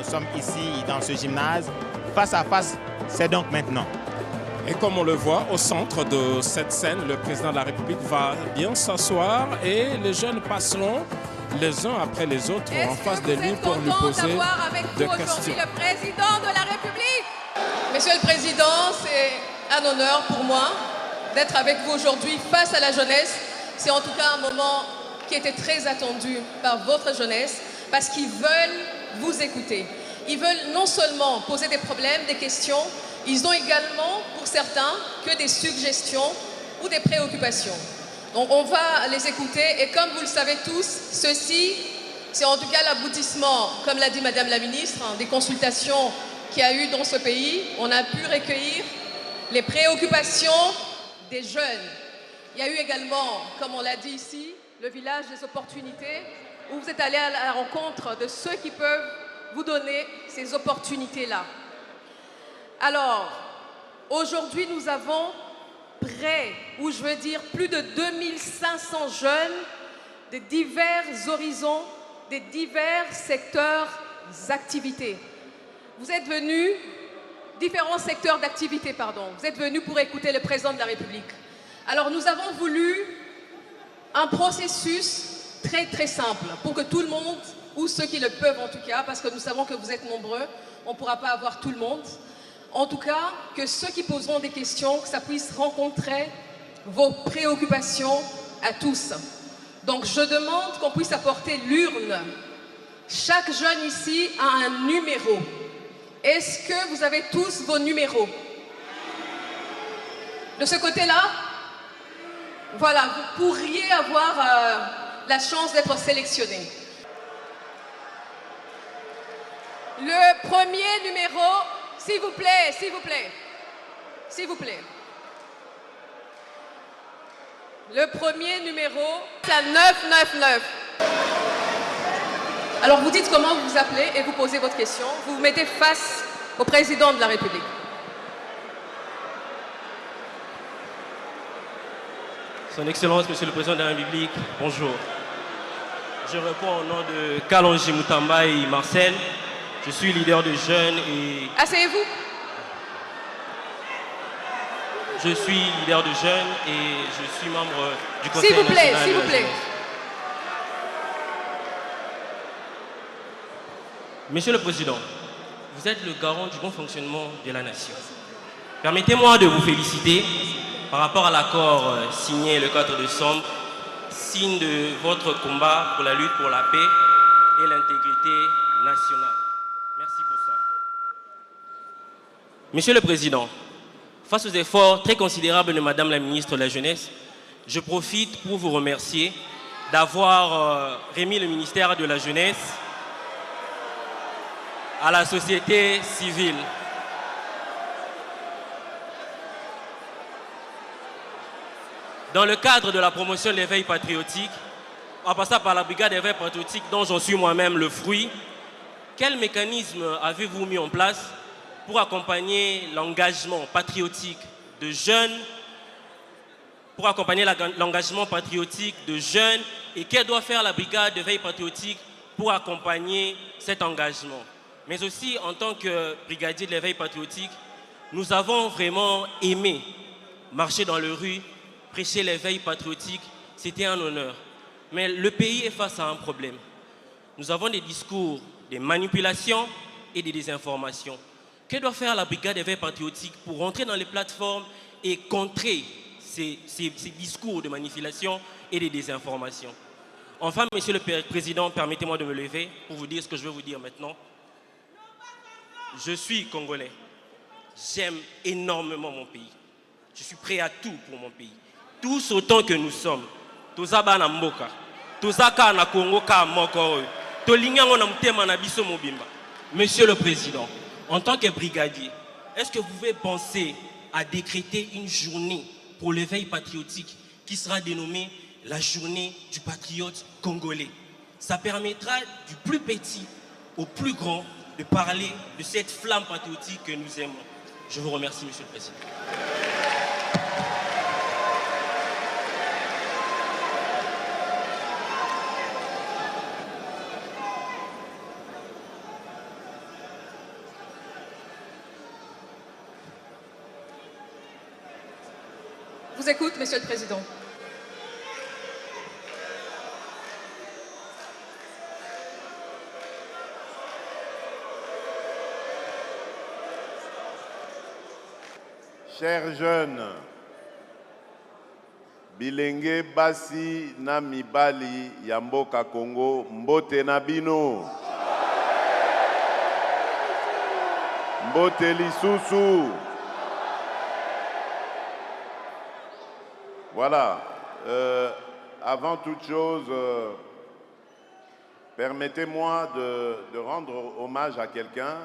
sommes ici dans ce gymnase. Face à face, c'est donc maintenant. Et comme on le voit au centre de cette scène, le président de la République va bien s'asseoir et les jeunes passeront les uns après les autres en face de lui pour lui poser des questions. Le président de la République. Monsieur le Président, c'est un honneur pour moi d'être avec vous aujourd'hui face à la jeunesse. C'est en tout cas un moment qui était très attendu par votre jeunesse parce qu'ils veulent vous écouter. Ils veulent non seulement poser des problèmes, des questions, ils ont également, pour certains, que des suggestions ou des préoccupations. Donc on va les écouter et comme vous le savez tous, ceci, c'est en tout cas l'aboutissement, comme l'a dit Madame la Ministre, des consultations qu'il y a eu dans ce pays. On a pu recueillir les préoccupations des jeunes. Il y a eu également, comme on l'a dit ici, le village des opportunités, où vous êtes allés à la rencontre de ceux qui peuvent vous donner ces opportunités-là. Alors, aujourd'hui, nous avons près, ou je veux dire plus de 2500 jeunes de divers horizons, des divers secteurs d'activité. Vous êtes venus, différents secteurs d'activité, pardon. Vous êtes venus pour écouter le président de la République. Alors, nous avons voulu un processus très, très simple pour que tout le monde, ou ceux qui le peuvent en tout cas, parce que nous savons que vous êtes nombreux, on ne pourra pas avoir tout le monde. En tout cas, que ceux qui poseront des questions, que ça puisse rencontrer vos préoccupations à tous. Donc, je demande qu'on puisse apporter l'urne. Chaque jeune ici a un numéro. Est-ce que vous avez tous vos numéros? De ce côté-là, voilà, vous pourriez avoir la chance d'être sélectionné. Le premier numéro, s'il vous plaît, s'il vous plaît, s'il vous plaît. Le premier numéro, c'est à 999. Alors vous dites comment vous vous appelez et vous posez votre question. Vous vous mettez face au président de la République. Son Excellence, Monsieur le Président de la République, bonjour. Je réponds au nom de Kalonji Mutambaï Marcel. Je suis leader de jeunes et... Asseyez-vous. Je suis leader de jeunes et je suis membre du Conseil national. S'il vous plaît, s'il vous plaît. Monsieur le Président, vous êtes le garant du bon fonctionnement de la nation. Permettez-moi de vous féliciter par rapport à l'accord signé le 4 décembre, signe de votre combat pour la lutte pour la paix et l'intégrité nationale. Merci pour ça. Monsieur le Président, face aux efforts très considérables de Madame la Ministre de la Jeunesse, je profite pour vous remercier d'avoir remis le ministère de la Jeunesse à la société civile. Dans le cadre de la promotion de l'éveil patriotique, en passant par la brigade d'éveil patriotique dont j'en suis moi-même le fruit, quel mécanisme avez-vous mis en place pour accompagner l'engagement patriotique de jeunes, et qu'elle doit faire la brigade d'éveil patriotique pour accompagner cet engagement? Mais aussi, en tant que brigadier de l'éveil patriotique, nous avons vraiment aimé marcher dans les rues, prêcher l'éveil patriotique, c'était un honneur. Mais le pays est face à un problème. Nous avons des discours, des manipulations et des désinformations. Que doit faire la brigade d'éveil patriotique pour rentrer dans les plateformes et contrer ces discours de manipulation et de désinformation? Enfin, Monsieur le Président, permettez-moi de me lever pour vous dire ce que je veux vous dire maintenant. Je suis Congolais. J'aime énormément mon pays. Je suis prêt à tout pour mon pays. Tous autant que nous sommes. Tozaba na mboka. Tozaka na Congo ka moko. Tolingango na mtema na biso mobimba. Monsieur le Président, en tant que brigadier, est-ce que vous pouvez penser à décréter une journée pour l'éveil patriotique qui sera dénommée la journée du patriote congolais? Ça permettra du plus petit au plus grand de parler de cette flamme patriotique que nous aimons. Je vous remercie, Monsieur le Président. vous écoute, Monsieur le Président. Chers jeunes, bilenge basi na mibali ya mboka Congo, mbote na bino. Mbote lisusu. Voilà. Avant toute chose, permettez-moi de rendre hommage à quelqu'un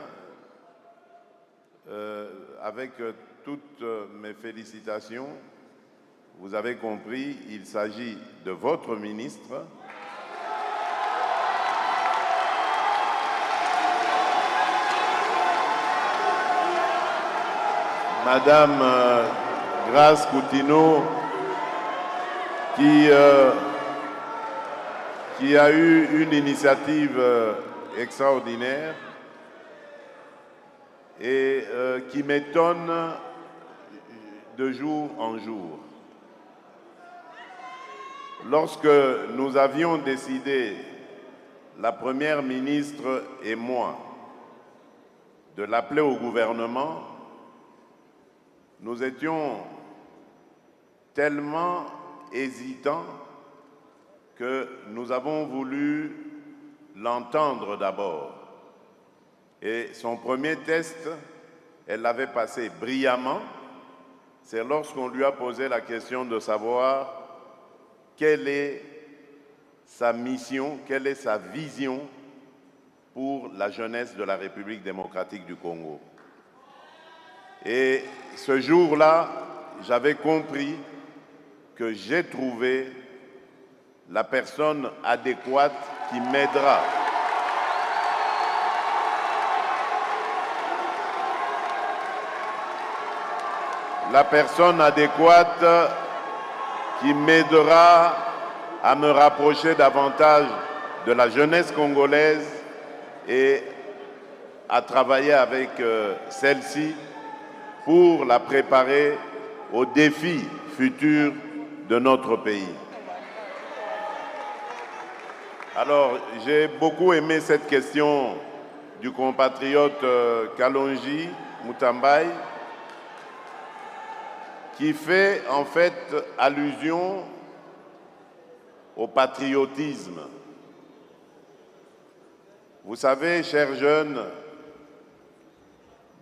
avec toutes mes félicitations. Vous avez compris, il s'agit de votre ministre. Madame Grace Coutinho, qui a eu une initiative extraordinaire et qui m'étonne de jour en jour. Lorsque nous avions décidé, la Première ministre et moi, de l'appeler au gouvernement, nous étions tellement hésitants que nous avons voulu l'entendre d'abord. Et son premier test, elle l'avait passé brillamment. C'est lorsqu'on lui a posé la question de savoir quelle est sa mission, quelle est sa vision pour la jeunesse de la République démocratique du Congo. Et ce jour-là, j'avais compris que j'ai trouvé la personne adéquate qui m'aidera. La personne adéquate qui m'aidera à me rapprocher davantage de la jeunesse congolaise et à travailler avec celle-ci pour la préparer aux défis futurs de notre pays. Alors, j'ai beaucoup aimé cette question du compatriote Kalonji Mutambai, qui fait en fait allusion au patriotisme. Vous savez, chers jeunes,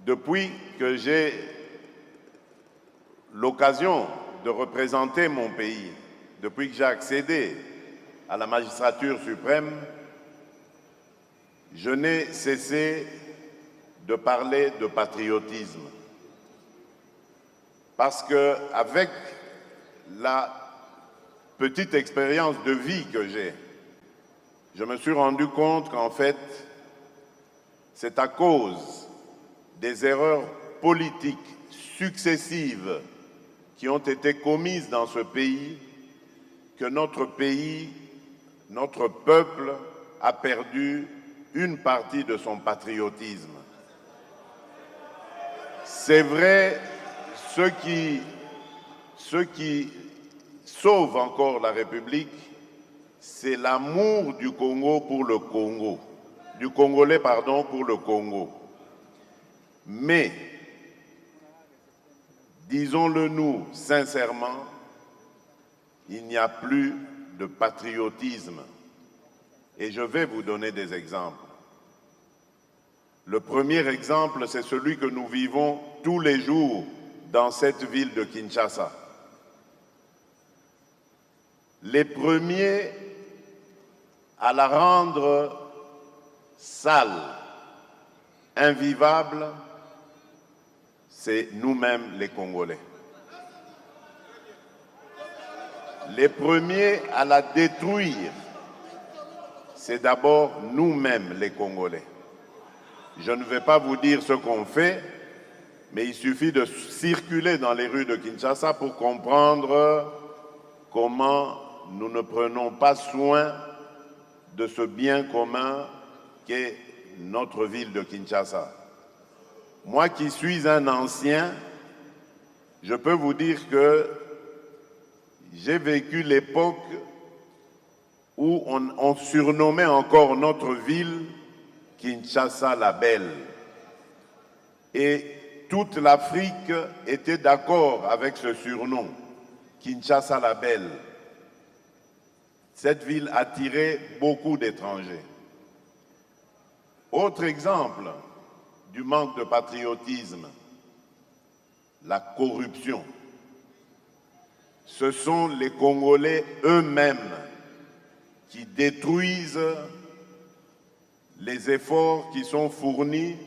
depuis que j'ai l'occasion de représenter mon pays, depuis que j'ai accédé à la magistrature suprême, je n'ai cessé de parler de patriotisme. Parce qu'avec la petite expérience de vie que j'ai, je me suis rendu compte qu'en fait, c'est à cause des erreurs politiques successives qui ont été commises dans ce pays que notre pays, notre peuple a perdu une partie de son patriotisme. C'est vrai, ce qui sauve encore la République, c'est l'amour du Congo pour le Congo, du Congolais, pardon, pour le Congo. Mais, disons-le nous sincèrement, il n'y a plus de patriotisme. Et je vais vous donner des exemples. Le premier exemple, c'est celui que nous vivons tous les jours dans cette ville de Kinshasa. Les premiers à la rendre sale, invivable, c'est nous-mêmes les Congolais. Les premiers à la détruire, c'est d'abord nous-mêmes les Congolais. Je ne vais pas vous dire ce qu'on fait, mais il suffit de circuler dans les rues de Kinshasa pour comprendre comment nous ne prenons pas soin de ce bien commun qu'est notre ville de Kinshasa. Moi qui suis un ancien, je peux vous dire que j'ai vécu l'époque où on surnommait encore notre ville Kinshasa la Belle. Et toute l'Afrique était d'accord avec ce surnom, Kinshasa la Belle. Cette ville attirait beaucoup d'étrangers. Autre exemple du manque de patriotisme, la corruption. Ce sont les Congolais eux-mêmes qui détruisent les efforts qui sont fournis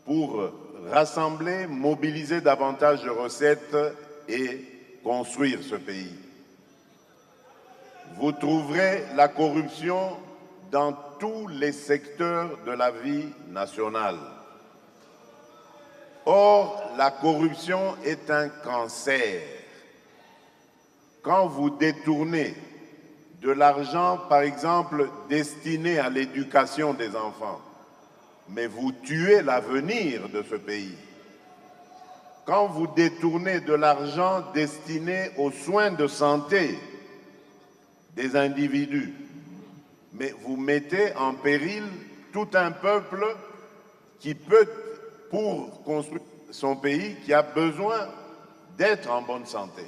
pour rassembler, mobiliser davantage de recettes et construire ce pays. Vous trouverez la corruption dans tous les secteurs de la vie nationale. Or, la corruption est un cancer. Quand vous détournez de l'argent, par exemple, destiné à l'éducation des enfants, mais vous tuez l'avenir de ce pays. Quand vous détournez de l'argent destiné aux soins de santé des individus, mais vous mettez en péril tout un peuple qui peut, pour construire son pays, qui a besoin d'être en bonne santé.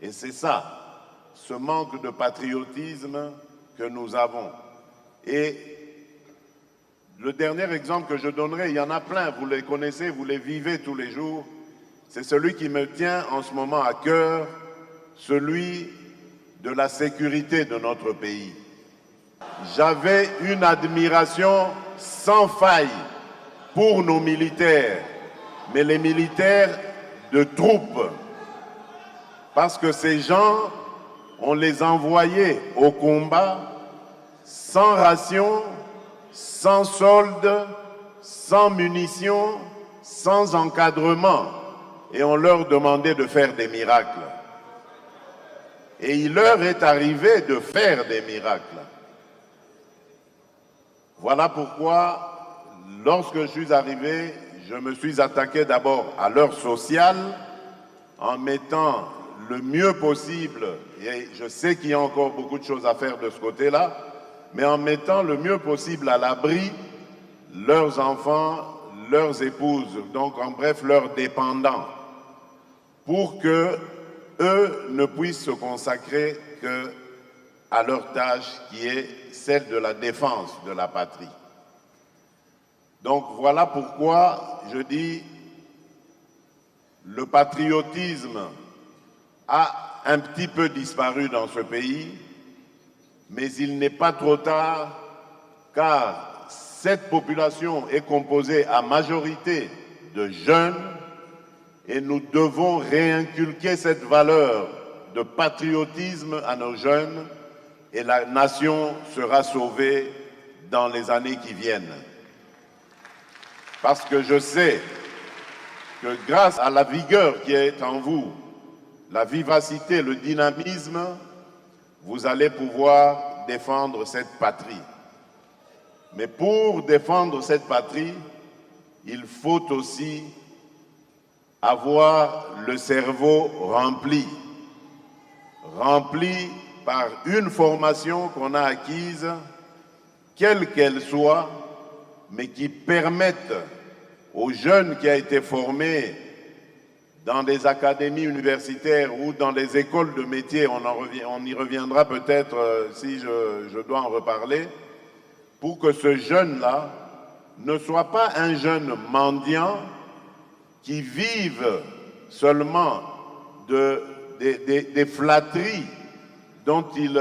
Et c'est ça, ce manque de patriotisme que nous avons. Et le dernier exemple que je donnerai, il y en a plein, vous les connaissez, vous les vivez tous les jours, c'est celui qui me tient en ce moment à cœur, celui de la sécurité de notre pays. J'avais une admiration sans faille pour nos militaires, mais les militaires de troupes, parce que ces gens, on les envoyait au combat sans ration, sans solde, sans munitions, sans encadrement, et on leur demandait de faire des miracles. Et il leur est arrivé de faire des miracles. Voilà pourquoi, lorsque je suis arrivé, je me suis attaqué d'abord à l'heure sociale, en mettant le mieux possible, et je sais qu'il y a encore beaucoup de choses à faire de ce côté-là, mais en mettant le mieux possible à l'abri leurs enfants, leurs épouses, donc en bref leurs dépendants, pour que eux ne puissent se consacrer qu'à leur tâche qui est celle de la défense de la patrie. Donc voilà pourquoi je dis le patriotisme a un petit peu disparu dans ce pays, mais il n'est pas trop tard, car cette population est composée à majorité de jeunes et nous devons réinculquer cette valeur de patriotisme à nos jeunes et la nation sera sauvée dans les années qui viennent. Parce que je sais que grâce à la vigueur qui est en vous, la vivacité, le dynamisme, vous allez pouvoir défendre cette patrie. Mais pour défendre cette patrie, il faut aussi avoir le cerveau rempli par une formation qu'on a acquise, quelle qu'elle soit, mais qui permette aux jeunes qui ont été formés dans des académies universitaires ou dans les écoles de métiers, on y reviendra peut-être si je dois en reparler, pour que ce jeune-là ne soit pas un jeune mendiant qui vive seulement des flatteries dont il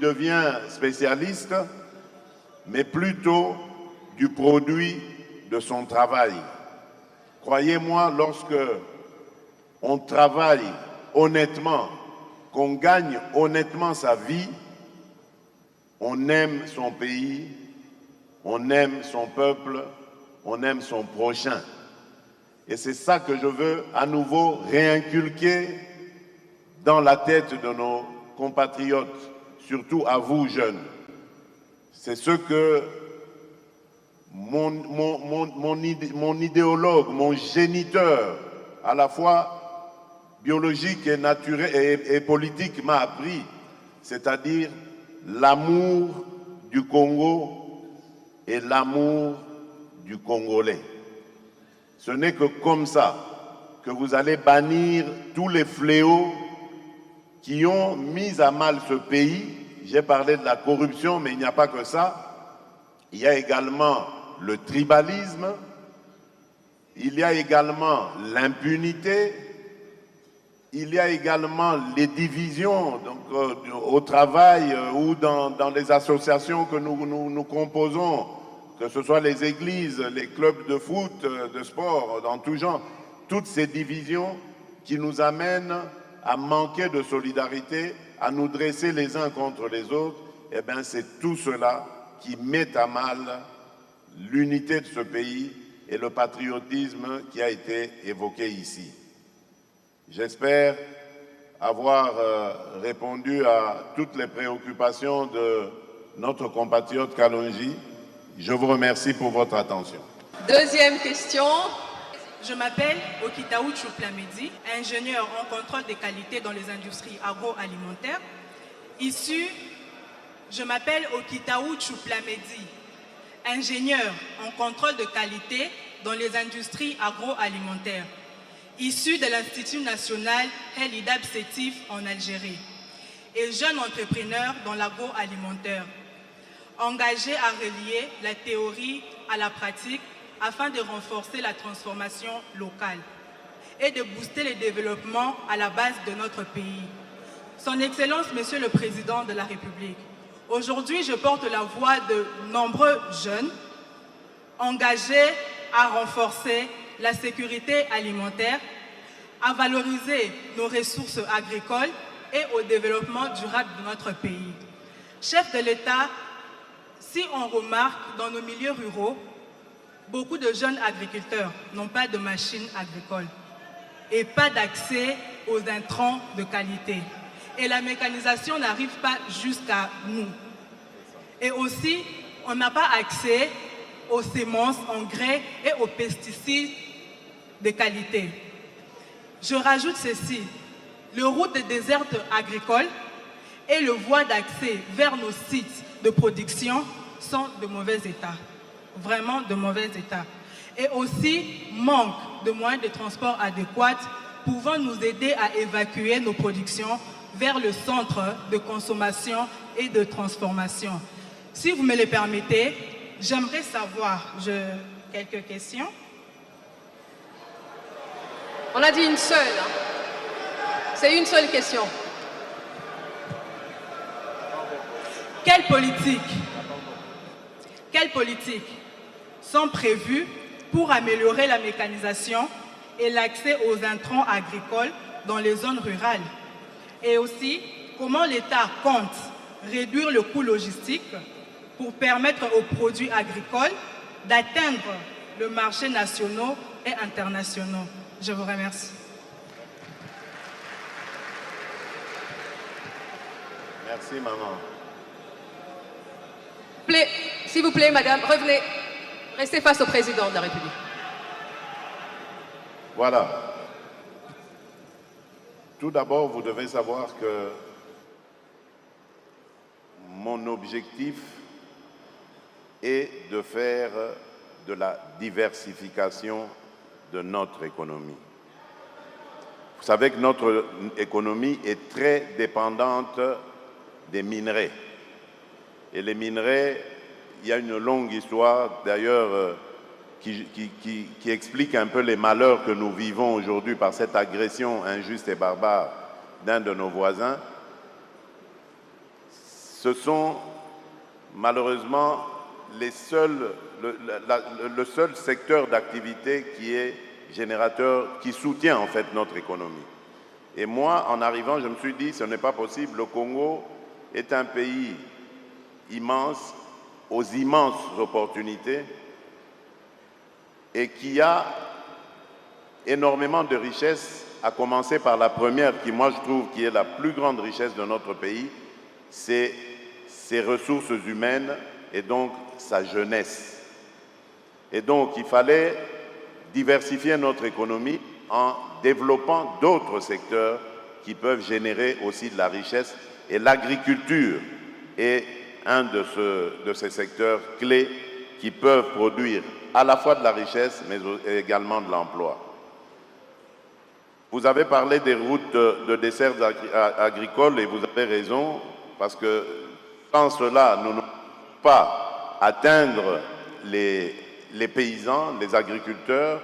devient spécialiste, mais plutôt du produit de son travail. Croyez-moi, lorsque on travaille honnêtement, qu'on gagne honnêtement sa vie, on aime son pays, on aime son peuple, on aime son prochain. Et c'est ça que je veux à nouveau réinculquer dans la tête de nos compatriotes, surtout à vous jeunes. C'est ce que mon idéologue, mon géniteur, à la fois biologique et naturelle et politique m'a appris, c'est-à-dire l'amour du Congo et l'amour du Congolais. Ce n'est que comme ça que vous allez bannir tous les fléaux qui ont mis à mal ce pays. J'ai parlé de la corruption, mais il n'y a pas que ça. Il y a également le tribalisme, il y a également l'impunité, il y a également les divisions donc, au travail ou dans les associations que nous composons, que ce soit les églises, les clubs de foot, de sport, dans tout genre. Toutes ces divisions qui nous amènent à manquer de solidarité, à nous dresser les uns contre les autres, eh bien c'est tout cela qui met à mal l'unité de ce pays et le patriotisme qui a été évoqué ici. J'espère avoir répondu à toutes les préoccupations de notre compatriote Kalonji. Je vous remercie pour votre attention. Deuxième question. Je m'appelle Okitaou Tchouplamedi, ingénieur en contrôle des qualités dans les industries agroalimentaires. Je m'appelle Okitaou Tchouplamedi, ingénieur en contrôle de qualité dans les industries agroalimentaires, issu de l'Institut national El Idab Sétif en Algérie et jeune entrepreneur dans l'agroalimentaire, engagé à relier la théorie à la pratique afin de renforcer la transformation locale et de booster le développement à la base de notre pays. Son Excellence, Monsieur le Président de la République, aujourd'hui je porte la voix de nombreux jeunes engagés à renforcer la sécurité alimentaire, à valoriser nos ressources agricoles et au développement durable de notre pays. Chef de l'État, si on remarque dans nos milieux ruraux, beaucoup de jeunes agriculteurs n'ont pas de machines agricoles et pas d'accès aux intrants de qualité. Et la mécanisation n'arrive pas jusqu'à nous. Et aussi, on n'a pas accès aux semences, engrais et aux pesticides de qualité. Je rajoute ceci, les routes désertes agricoles et le voie d'accès vers nos sites de production sont de mauvais état. Vraiment de mauvais état. Et aussi, manque de moyens de transport adéquats pouvant nous aider à évacuer nos productions vers le centre de consommation et de transformation. Si vous me le permettez, j'aimerais savoir quelques questions. On a dit une seule. C'est une seule question. Quelle politique sont prévues pour améliorer la mécanisation et l'accès aux intrants agricoles dans les zones rurales? Et aussi, comment l'État compte réduire le coût logistique pour permettre aux produits agricoles d'atteindre le marché national et international? Je vous remercie. Merci, maman. S'il vous plaît, madame, revenez. Restez face au président de la République. Voilà. Tout d'abord, vous devez savoir que mon objectif est de faire de la diversification de notre économie. Vous savez que notre économie est très dépendante des minerais. Et les minerais, il y a une longue histoire, d'ailleurs, qui explique un peu les malheurs que nous vivons aujourd'hui par cette agression injuste et barbare d'un de nos voisins. Ce sont malheureusement le seul secteur d'activité qui est générateur, qui soutient en fait notre économie. Et moi, en arrivant, je me suis dit, ce n'est pas possible. Le Congo est un pays immense, aux immenses opportunités, et qui a énormément de richesses, à commencer par la première, qui moi je trouve qui est la plus grande richesse de notre pays, c'est ses ressources humaines et donc sa jeunesse. Et donc il fallait diversifier notre économie en développant d'autres secteurs qui peuvent générer aussi de la richesse. Et l'agriculture est un de ces secteurs clés qui peuvent produire à la fois de la richesse, mais également de l'emploi. Vous avez parlé des routes de dessert agricoles et vous avez raison, parce que sans cela, nous ne pouvons pas atteindre les paysans, les agriculteurs,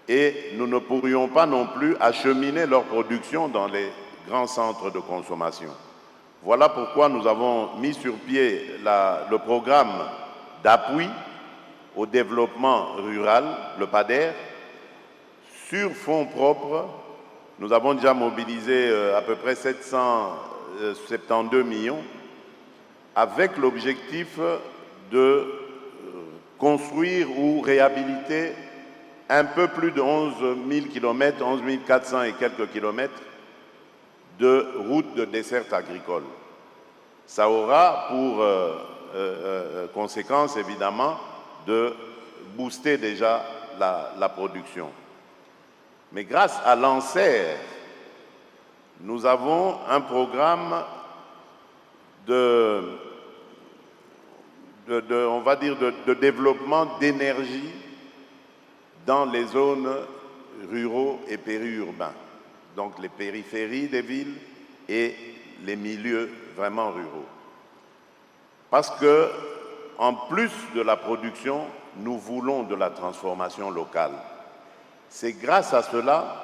et nous ne pourrions pas non plus acheminer leur production dans les grands centres de consommation. Voilà pourquoi nous avons mis sur pied le programme d'appui au développement rural, le PADER. Sur fonds propres, nous avons déjà mobilisé à peu près 772 millions avec l'objectif de construire ou réhabiliter un peu plus de 11 000 km, 11 400 et quelques kilomètres de routes de desserte agricole. Ça aura pour conséquence, évidemment, de booster déjà la production. Mais grâce à l'ANSER, nous avons un programme de développement d'énergie dans les zones ruraux et périurbains, donc les périphéries des villes et les milieux vraiment ruraux. Parce que, en plus de la production, nous voulons de la transformation locale. C'est grâce à cela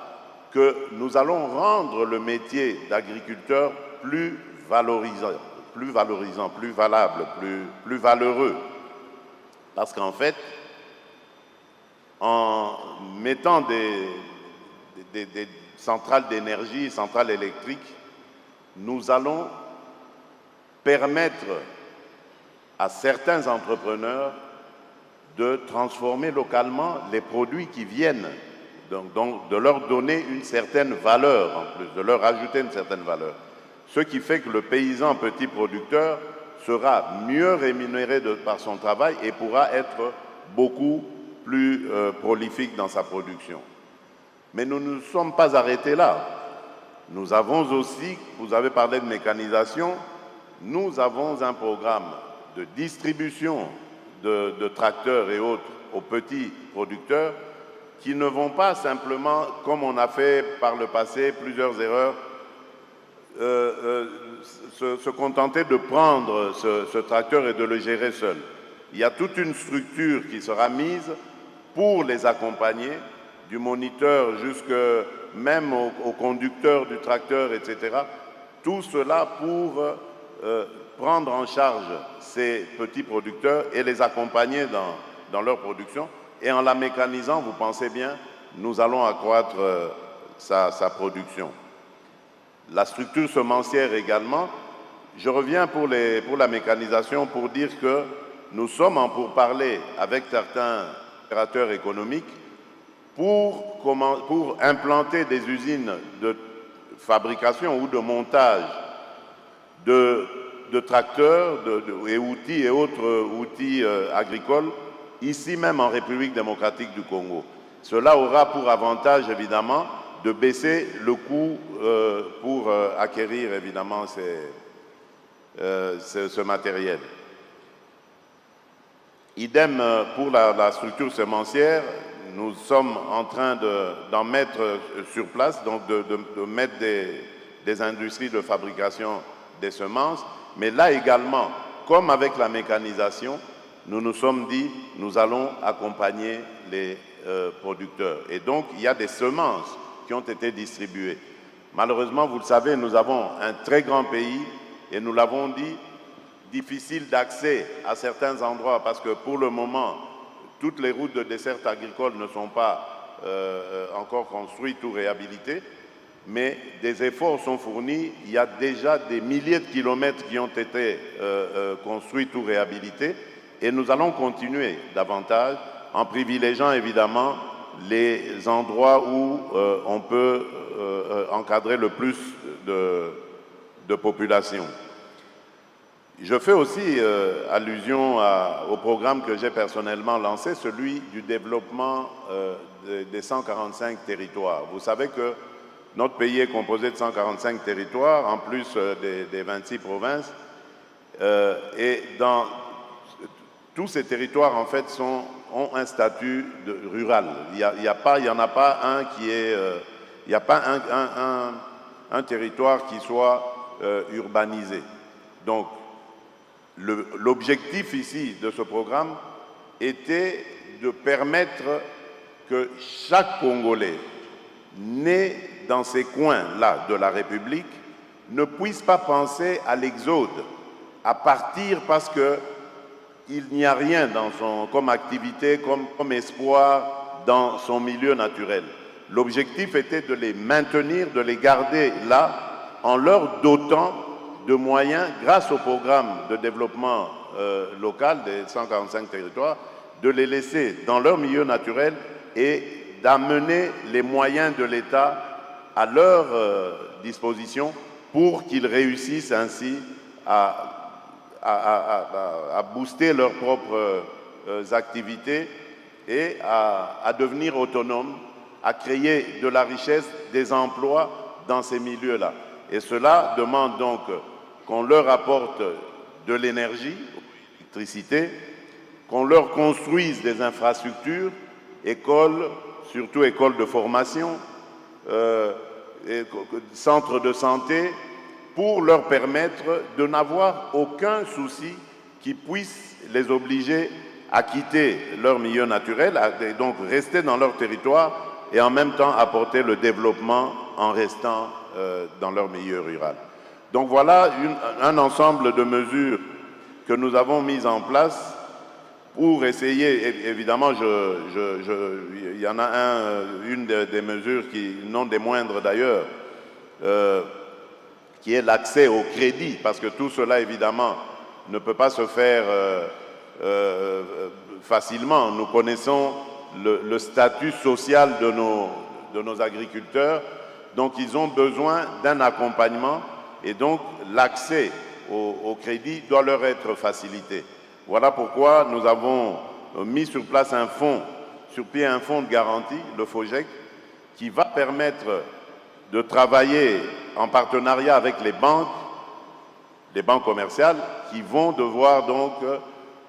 que nous allons rendre le métier d'agriculteur plus valorisant, plus valable, plus valeureux. Parce qu'en fait, en mettant des centrales d'énergie, centrales électriques, nous allons permettre à certains entrepreneurs de transformer localement les produits qui viennent, donc de leur donner une certaine valeur en plus, de leur ajouter une certaine valeur. Ce qui fait que le paysan petit producteur sera mieux rémunéré par son travail et pourra être beaucoup plus prolifique dans sa production. Mais nous ne nous sommes pas arrêtés là. Nous avons aussi, vous avez parlé de mécanisation, nous avons un programme de distribution de tracteurs et autres aux petits producteurs qui ne vont pas simplement, comme on a fait par le passé, plusieurs erreurs, se contenter de prendre ce tracteur et de le gérer seul. Il y a toute une structure qui sera mise pour les accompagner, du moniteur jusque même au conducteur du tracteur, etc. Tout cela pour prendre en charge ces petits producteurs et les accompagner dans leur production. Et en la mécanisant, vous pensez bien, nous allons accroître sa production. La structure semencière également. Je reviens pour la mécanisation pour dire que nous sommes en pourparlers avec certains opérateurs économiques pour implanter des usines de fabrication ou de montage de tracteurs et outils et autres outils agricoles ici même en République démocratique du Congo. Cela aura pour avantage évidemment de baisser le coût pour acquérir évidemment ce matériel. Idem pour la structure semencière, nous sommes en train d'en mettre sur place, donc de mettre des industries de fabrication des semences, mais là également, comme avec la mécanisation, nous nous sommes dit, nous allons accompagner les producteurs. Et donc, il y a des semences qui ont été distribuées. Malheureusement, vous le savez, nous avons un très grand pays et nous l'avons dit, difficile d'accès à certains endroits parce que pour le moment, toutes les routes de desserte agricole ne sont pas encore construites ou réhabilitées, mais des efforts sont fournis. Il y a déjà des milliers de kilomètres qui ont été construits ou réhabilités et nous allons continuer davantage en privilégiant évidemment les endroits où on peut encadrer le plus de population. Je fais aussi allusion au programme que j'ai personnellement lancé, celui du développement des 145 territoires. Vous savez que notre pays est composé de 145 territoires, en plus des 26 provinces. Et dans tous ces territoires, en fait, ont un statut rural. Il n'y en a pas un qui est... il n'y a pas un territoire qui soit urbanisé. Donc, l'objectif ici de ce programme était de permettre que chaque Congolais né dans ces coins-là de la République ne puisse pas penser à l'exode, à partir parce qu'il n'y a rien comme activité, comme espoir dans son milieu naturel. L'objectif était de les maintenir, de les garder là, en leur dotant de moyens, grâce au programme de développement local des 145 territoires, de les laisser dans leur milieu naturel et d'amener les moyens de l'État à leur disposition pour qu'ils réussissent ainsi à booster leurs propres activités et à devenir autonomes, à créer de la richesse, des emplois dans ces milieux-là. Et cela demande donc qu'on leur apporte de l'énergie, l'électricité, qu'on leur construise des infrastructures, écoles, surtout écoles de formation, centres de santé, pour leur permettre de n'avoir aucun souci qui puisse les obliger à quitter leur milieu naturel, et donc rester dans leur territoire et en même temps apporter le développement en restant dans leur milieu rural. Donc voilà un ensemble de mesures que nous avons mises en place pour essayer, évidemment, il y en a une des mesures qui, non des moindres d'ailleurs, qui est l'accès au crédit, parce que tout cela, évidemment, ne peut pas se faire facilement. Nous connaissons le statut social de nos agriculteurs, donc ils ont besoin d'un accompagnement et donc l'accès au crédit doit leur être facilité. Voilà pourquoi nous avons mis sur place un fonds de garantie, le FOGEC, qui va permettre de travailler en partenariat avec les banques commerciales qui vont devoir donc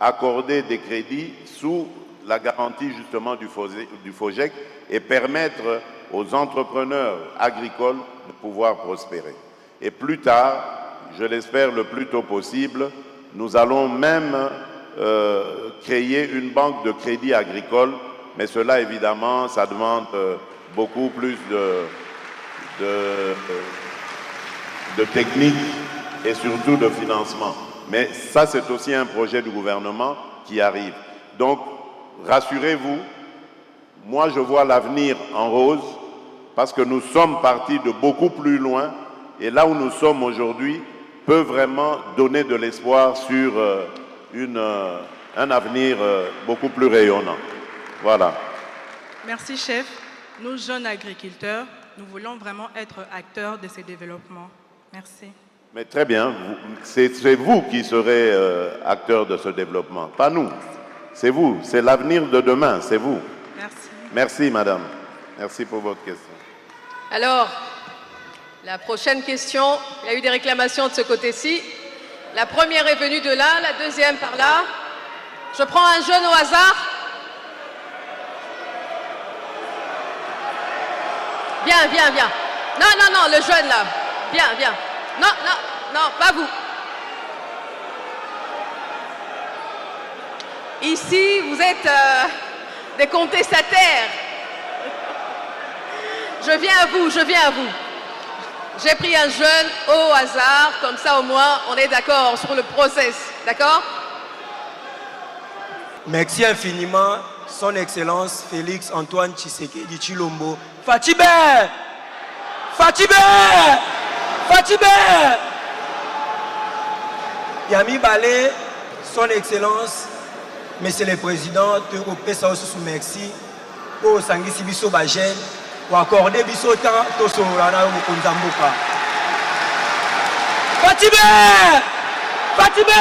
accorder des crédits sous la garantie justement du FOGEC et permettre aux entrepreneurs agricoles de pouvoir prospérer. Et plus tard, je l'espère le plus tôt possible, nous allons même créer une banque de crédit agricole, mais cela évidemment, ça demande beaucoup plus de techniques et surtout de financement. Mais ça, c'est aussi un projet du gouvernement qui arrive. Donc, rassurez-vous, moi je vois l'avenir en rose parce que nous sommes partis de beaucoup plus loin et là où nous sommes aujourd'hui peut vraiment donner de l'espoir sur un avenir beaucoup plus rayonnant. Voilà. Merci, chef. Nous, jeunes agriculteurs, nous voulons vraiment être acteurs de ces développements. Merci. Mais très bien, c'est vous qui serez acteurs de ce développement, pas nous. C'est vous, c'est l'avenir de demain, c'est vous. Merci. Merci, madame. Merci pour votre question. Alors, la prochaine question, il y a eu des réclamations de ce côté-ci. La première est venue de là, la deuxième par là. Je prends un jeune au hasard. Viens, viens, viens. Non, non, non, le jeune là. Viens, viens. Non, non, non, pas vous. Ici, vous êtes des contestataires. Je viens à vous, je viens à vous. J'ai pris un jeune au hasard, comme ça au moins on est d'accord sur le process, d'accord? Merci infiniment, Son Excellence Félix Antoine Tshisekedi Tshilombo. Fatibé! Fatibé! Fatibé! Yami Balé, Son Excellence, Monsieur le Président, te représente aussi merci pour Sangisi Biso Bagène, pour accorder Biso temps, Toso Rana Mukunzambuka. Fatibé! Fatime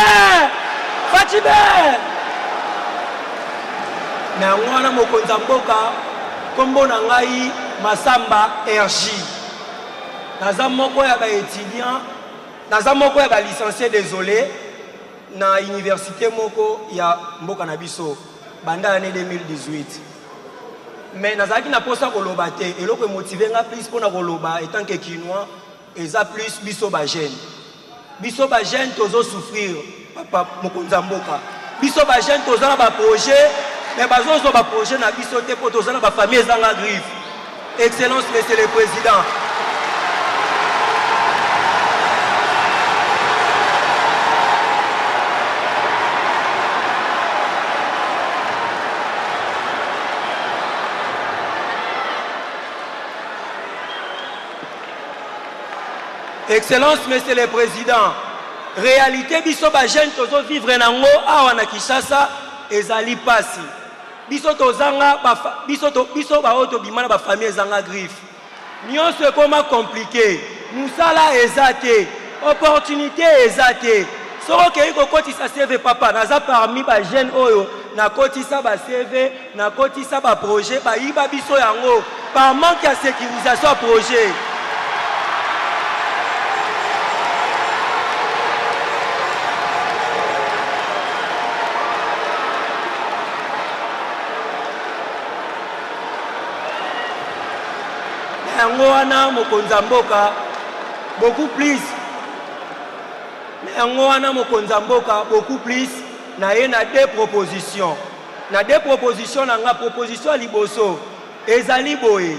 na ngwana mokonza mboka kombo na ngai Masamba RJ naza moko ya ba étudiant naza moko ya ba licencié désolé na université moko ya mboka na biso banda année 2018 mais nazaki na posa koloba te eloko motivé nga plus pona koloba étant que quinois eza plus biso ba jeune tozo souffrir papa mokonza mboka biso ba jeune tozo na ba projet mais bazozo ba projet na biso te po tozo na ba famille ezanga griffe. Excellence monsieur le président. Excellence monsieur le président. Réalité biso ba jeune tozo vivre nango awa na Kinshasa ezali pasi. Biso tozanga biso ba oto bimana ba famille ezanga griffe. Nyonso ekoma compliqué. Musala ezate, opportunité ezate. Soko ke iko kotisa CV papa naza parmi ba jeune oyo na kotisa ba CV, na kotisa ba projet ba yiba biso yango par manque ya sécurisation ya projet. Ngoana mokonza mboka beaucoup plus ngoana mokonza mboka beaucoup plus na ye na deux propositions na nga proposition liboso ezali boye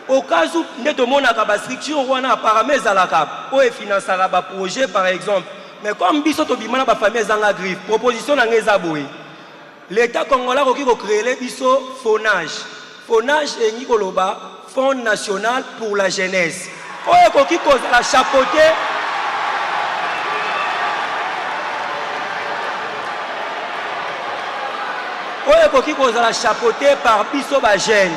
au cas où ndeto monaka ba structure wana apparemment ezalaka o e financera ba projet par exemple mais comme biso to bimana ba famille ezanga griffe proposition na ngeza boye l'état congolais koki ko créer biso fonage engi koloba Fonds national pour la jeunesse. Oye koki kozala chapeauté. Oye koki kozala chapeauté par biso ba jeune.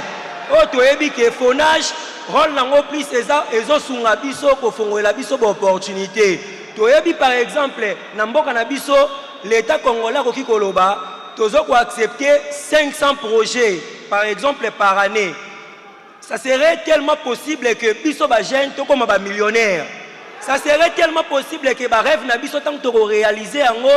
O toyebi ke fonage rôle nango plus ezo sunga biso ko fongola biso ba opportunité. Toyebi par exemple na mboka na biso l'état congolais koki koloba tozo ko accepter 500 projets par exemple par année. Ça serait tellement possible que biso ba jeune to comme ba millionnaire. Ça serait tellement possible que ba rêve na biso tant to réaliser yango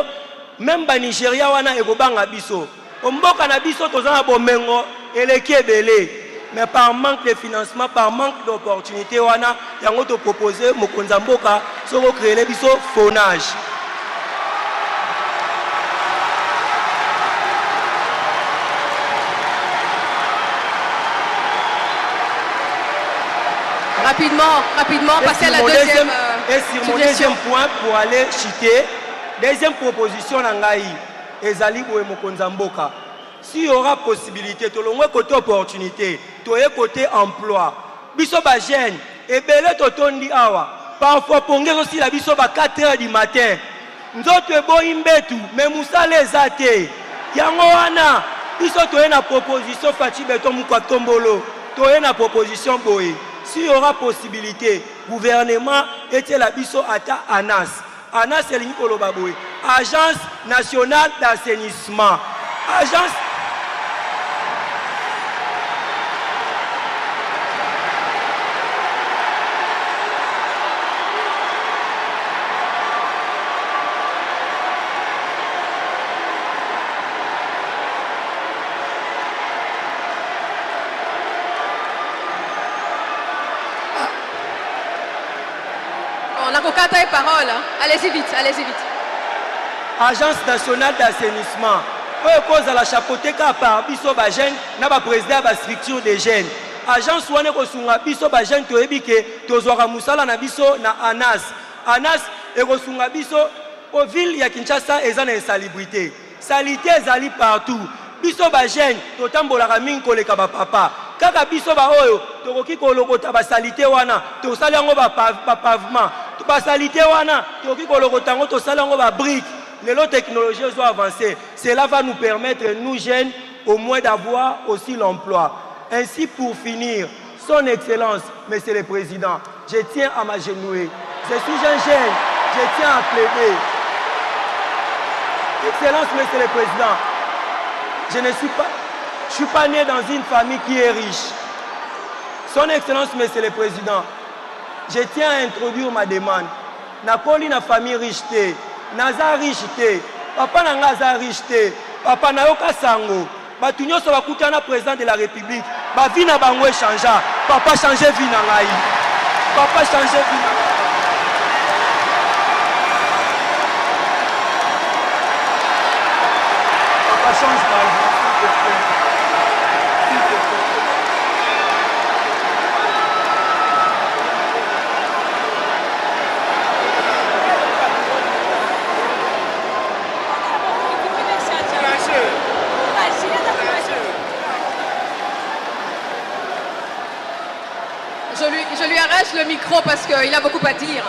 même ba Nigeria wana e banga biso. Mboka na biso tozana bomengo eleki ebele. Mais par manque de financement, par manque d'opportunité wana yango to proposer mokonza mboka soko créer biso fonage. Rapidement, passer à la deuxième. Et sur mon deuxième point, pour aller chiter, deuxième proposition nangai, ezali boye mokonza mboka. S'il y aura possibilité, to longwe côté opportunité, to ye côté emploi. Biso ba jeune, ebele to tondi awa. Parfois pongé aussi la biso ba 4h du matin. Nzoto ebo imbetu, mais musale ezate. Yango wana, biso to ye na proposition Fachi Beton Mukwa Tombolo. To ye na proposition boye. S'il y aura possibilité, gouvernement était la biso ata ANAS. ANAS c'est l'Nikolo Baboué. Agence nationale d'assainissement. Agence. Parole. Allez-y vite. Agence nationale d'assainissement. Oyo cause la chapeauté ka par biso ba jeune na ba président ba structure des jeunes. Agence wana ko sunga biso ba jeune to ebike to zwaka musala na biso na ANAS. ANAS e ko sunga biso au ville ya Kinshasa ezana insalubrité. Salité ezali partout. Biso ba jeune to tambola mingi koleka ba papa. Kaka biso ba oyo to koki kolokota ba salité wana to sala yango ba pavement. Basalité wana toki kolokotango to salango ba brique les technologies ont avancé. Cela va nous permettre nous jeunes au moins d'avoir aussi l'emploi. Ainsi pour finir, son excellence monsieur le président, je tiens à m'agenouiller. Je suis un jeune, je tiens à plaider. Excellence, Monsieur le Président, je ne suis pas né dans une famille qui est riche. Son Excellence, Monsieur le Président, je tiens à introduire ma demande. Nakoli na famille riche te, naza riche te, papa na ngaza riche te, papa na yoka sango. Batu nyonso bakutana président de la République, ba vie na bango changea, papa changer vie na ngai. Papa changer vie na ngai. Papa change ma vie, s'il te plaît. S'il te plaît. Je lui arrache le micro parce qu'il a beaucoup à dire.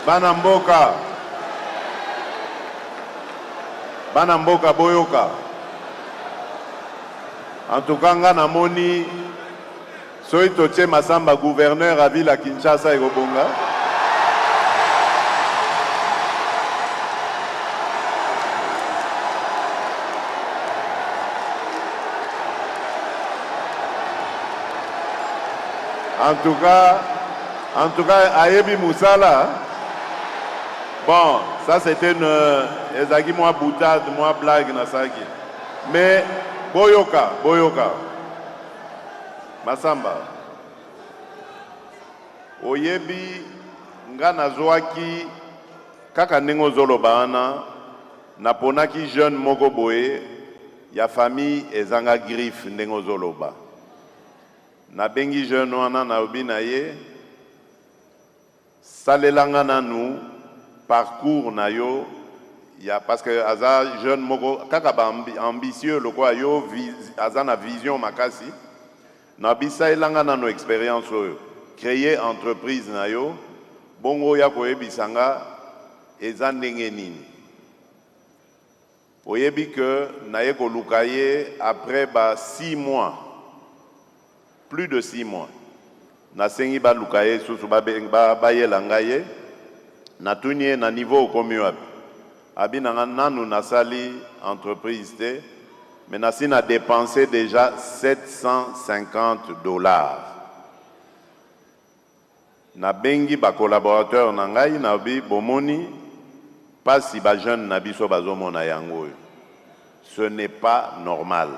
Banamboka. Banamboka boyoka. En tout cas, namoni soy toche Masamba gouverneur à ville à Kinshasa et Gobonga. En tout cas, Ayebi Moussala. Bon, ça c'était une ezaki moi boutade, moi blague nasaki. Mais boyoka. Masamba. Oyebi nga nazwaki kaka ndenge zolobana naponaki jeune moko boye ya famille ezanga griffe ndenge zoloba. Na bengi jeune wana na obi na ye salelanga na nous parcours na yo ya parce que aza jeune moko kaka ba ambitieux lokwa yo aza na vision makasi na bisa elanga na no expérience oyo créer entreprise na yo bongo ya koyebisanga eza ndenge nini oyebi que na ye koluka ye après ba 6 mois plus de 6 mois. Nasengi ba lukaye susu ba yela ngaye na tunye na niveau komi wapi. Abi nanu nasali entreprise te mais nasi na dépensé déjà $750. Na bengi ba collaborateur na ngai na bi bomoni pasi ba jeune na biso bazomona yango. Ce n'est pas normal.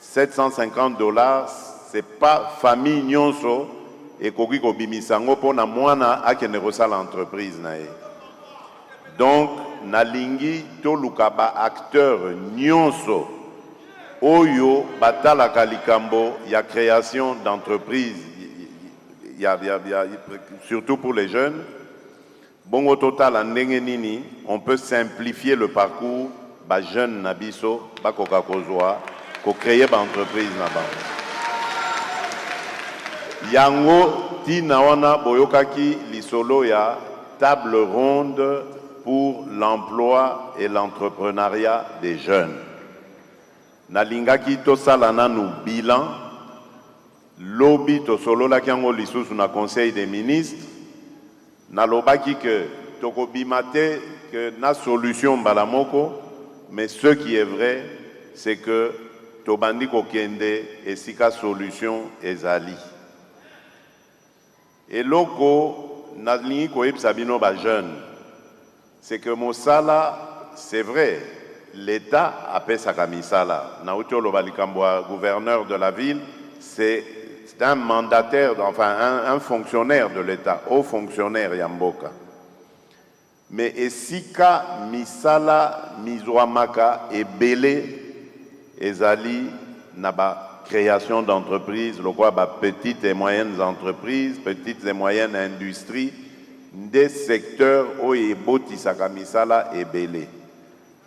$750, c'est pas famille nyonso et koki ko bimisango pona mwana akene kosala entreprise na ye. Donc nalingi to lukaba acteur nyonso oyo batala kalikambo ya création d'entreprise surtout pour les jeunes. Bon au total ndenge nini on peut simplifier le parcours ba jeune na biso ba koka kozwa ko créer ba entreprise na ba yango tina wana boyokaki lisolo ya table ronde pour l'emploi et l'entrepreneuriat des jeunes. Nalingaki to sala nanu bilan lobi to solo la kiango lisusu na conseil des ministres nalobaki que toko bimate que na solution balamoko mais ce qui est vrai c'est que tobandi kokende esika solution ezali et loko nalingi koyebisa bino ba jeune c'est que mosala c'est vrai l'État apesaka misala na uti oloba likambo gouverneur de la ville c'est un mandataire enfin un fonctionnaire de l'État haut fonctionnaire yamboka mais esika misala mizwamaka ebele ezali na ba création d'entreprises, le quoi ba petites et moyennes entreprises, petites et moyennes industries, des secteurs où ebotisaka misala ebele.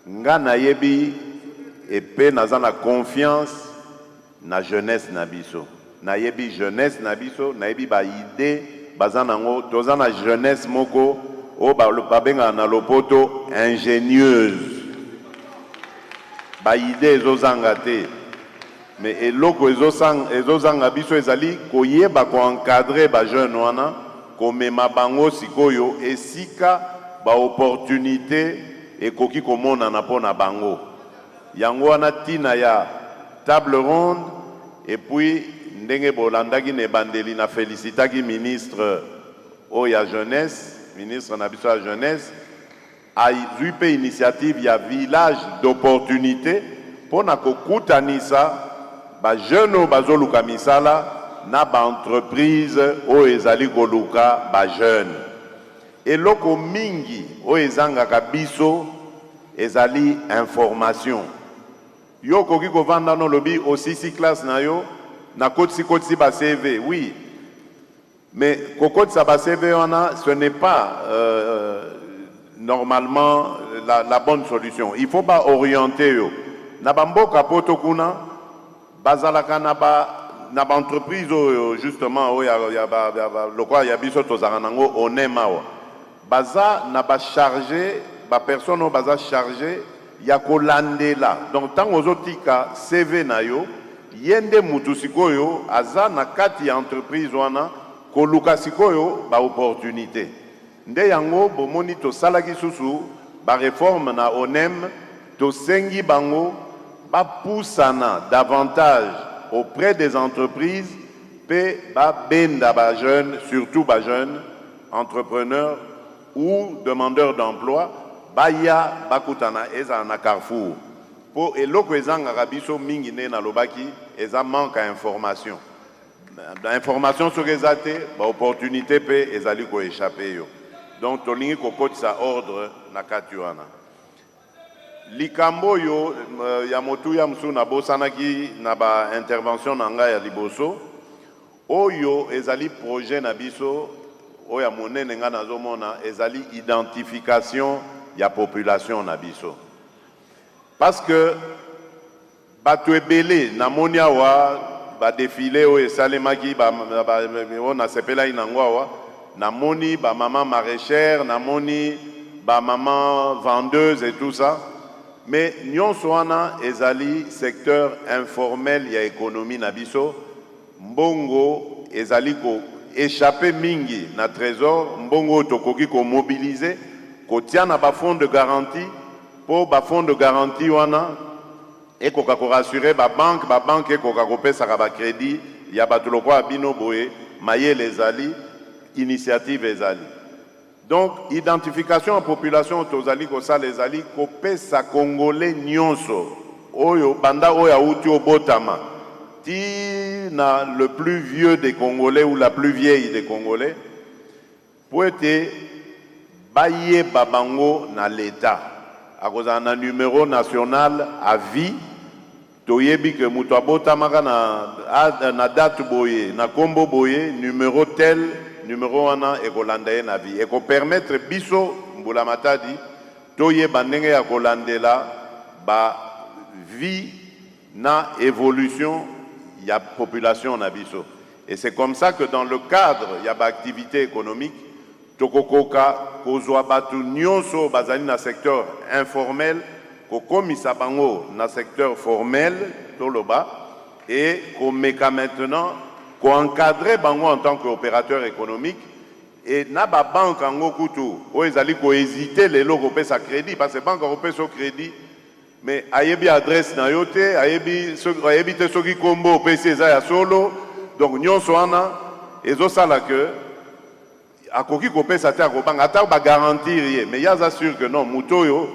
Nga na yebi epe naza na confiance na jeunesse na biso. Na yebi jeunesse na biso, na yebi ba idée bazanango toza na jeunesse moko o ba benga na lopoto ingénieuse. Ba idée ezozanga te. mais eloko ezozanga biso ezali koyeba koencadre bajeune wana komema bango sikoyo esika baopportunité ekoki komonana mpo na bango. Yango wana tina ya table ronde, et puis ndenge bolandaki ne bandeli na félicitaki ministre oya jeunesse, ministre na biso ya jeunesse, a eu pe initiative ya village d'opportunité pour na kokutanisa ba jeune bazoluka misala na ba entreprise o ezali koluka ba jeune. Eloko mingi o ezangaka biso ezali information. Yo koki kovanda no lobi aussi classe na yo na kotsi ba CV, oui. Mais kokotsa ba CV wana, ce n'est pas normalement la bonne solution. Il faut pas orienter yo. Na bamboka poto kuna bazalaka na ba entreprise justement o ya lokwa ya biso tozaka nango onema wa. Baza na ba chargé ba personne o baza chargé ya kolandela. Donc tant ozotika CV na yo yende mutu sikoyo aza na kati ya entreprise wana koluka sikoyo ba opportunité. Nde yango bomoni to salaki susu ba réforme na ONEM to sengi bango ba poussana davantage auprès des entreprises pe ba benda ba jeunes, surtout ba jeunes entrepreneurs ou demandeurs d'emploi baya bakutana eza na Carrefour. Po eloko ezanga rabiso mingi ne na lobaki eza manque à information. L'information sur les athées, opportunité pe ezali ko échapper yo. Donc tolingi kokotisa ordre na katuana. Likambo yo ya motu ya msu na bosanaki na ba intervention na nga ya liboso. Oyo ezali projet na biso oya monene nga nazomona ezali identification ya population na biso. Parce que bato ebele na monia wa ba défilé o esalemaki ba na sepela inangwa wa na moni ba maman maraîchère, na moni ba maman vendeuse et tout ça. Mais nyonso wana ezali secteur informel ya économie na biso. Mbongo ezali ko échapper mingi na trésor, mbongo tokoki ko mobiliser ko tiana ba fonds de garantie pour ba fonds de garantie wana et ko rassurer ba banque et ko pesa ba crédit ya batuloko abino boye maye les ali initiative ezali. Donc identification en population tozali ko sa les ali ko pesa congolais nyonso oyo banda oya uti obotama ti na le plus vieux des Congolais ou la plus vieille des Congolais pour être baye babango na l'État à cause d'un numéro national à vie. Toyebi que mutu abotamaka na date boye, na kombo boye, numéro tel, numéro wana ekolandaye na vie. Eko permettre biso mbula matadi toyeba ndenge ya kolandela ba vie na évolution ya population na biso. Et c'est comme ça que dans le cadre ya ba activité économique tokokoka kozwa batu nyonso bazali na secteur informel kokomisa bango na secteur formel toloba et komeka maintenant encadrer bango en tant qu'opérateur économique et na ba banque ango kutu o ezali ko hésiter lelo ko pesa crédit parce que banque ko pesa crédit mais ayebi adresse na yote ayebi te soki kombo pesa za ya solo donc nyonso wana ezo sala que akoki ko pesa te ko banga ata ba garantir mais ya assure que non mutoyo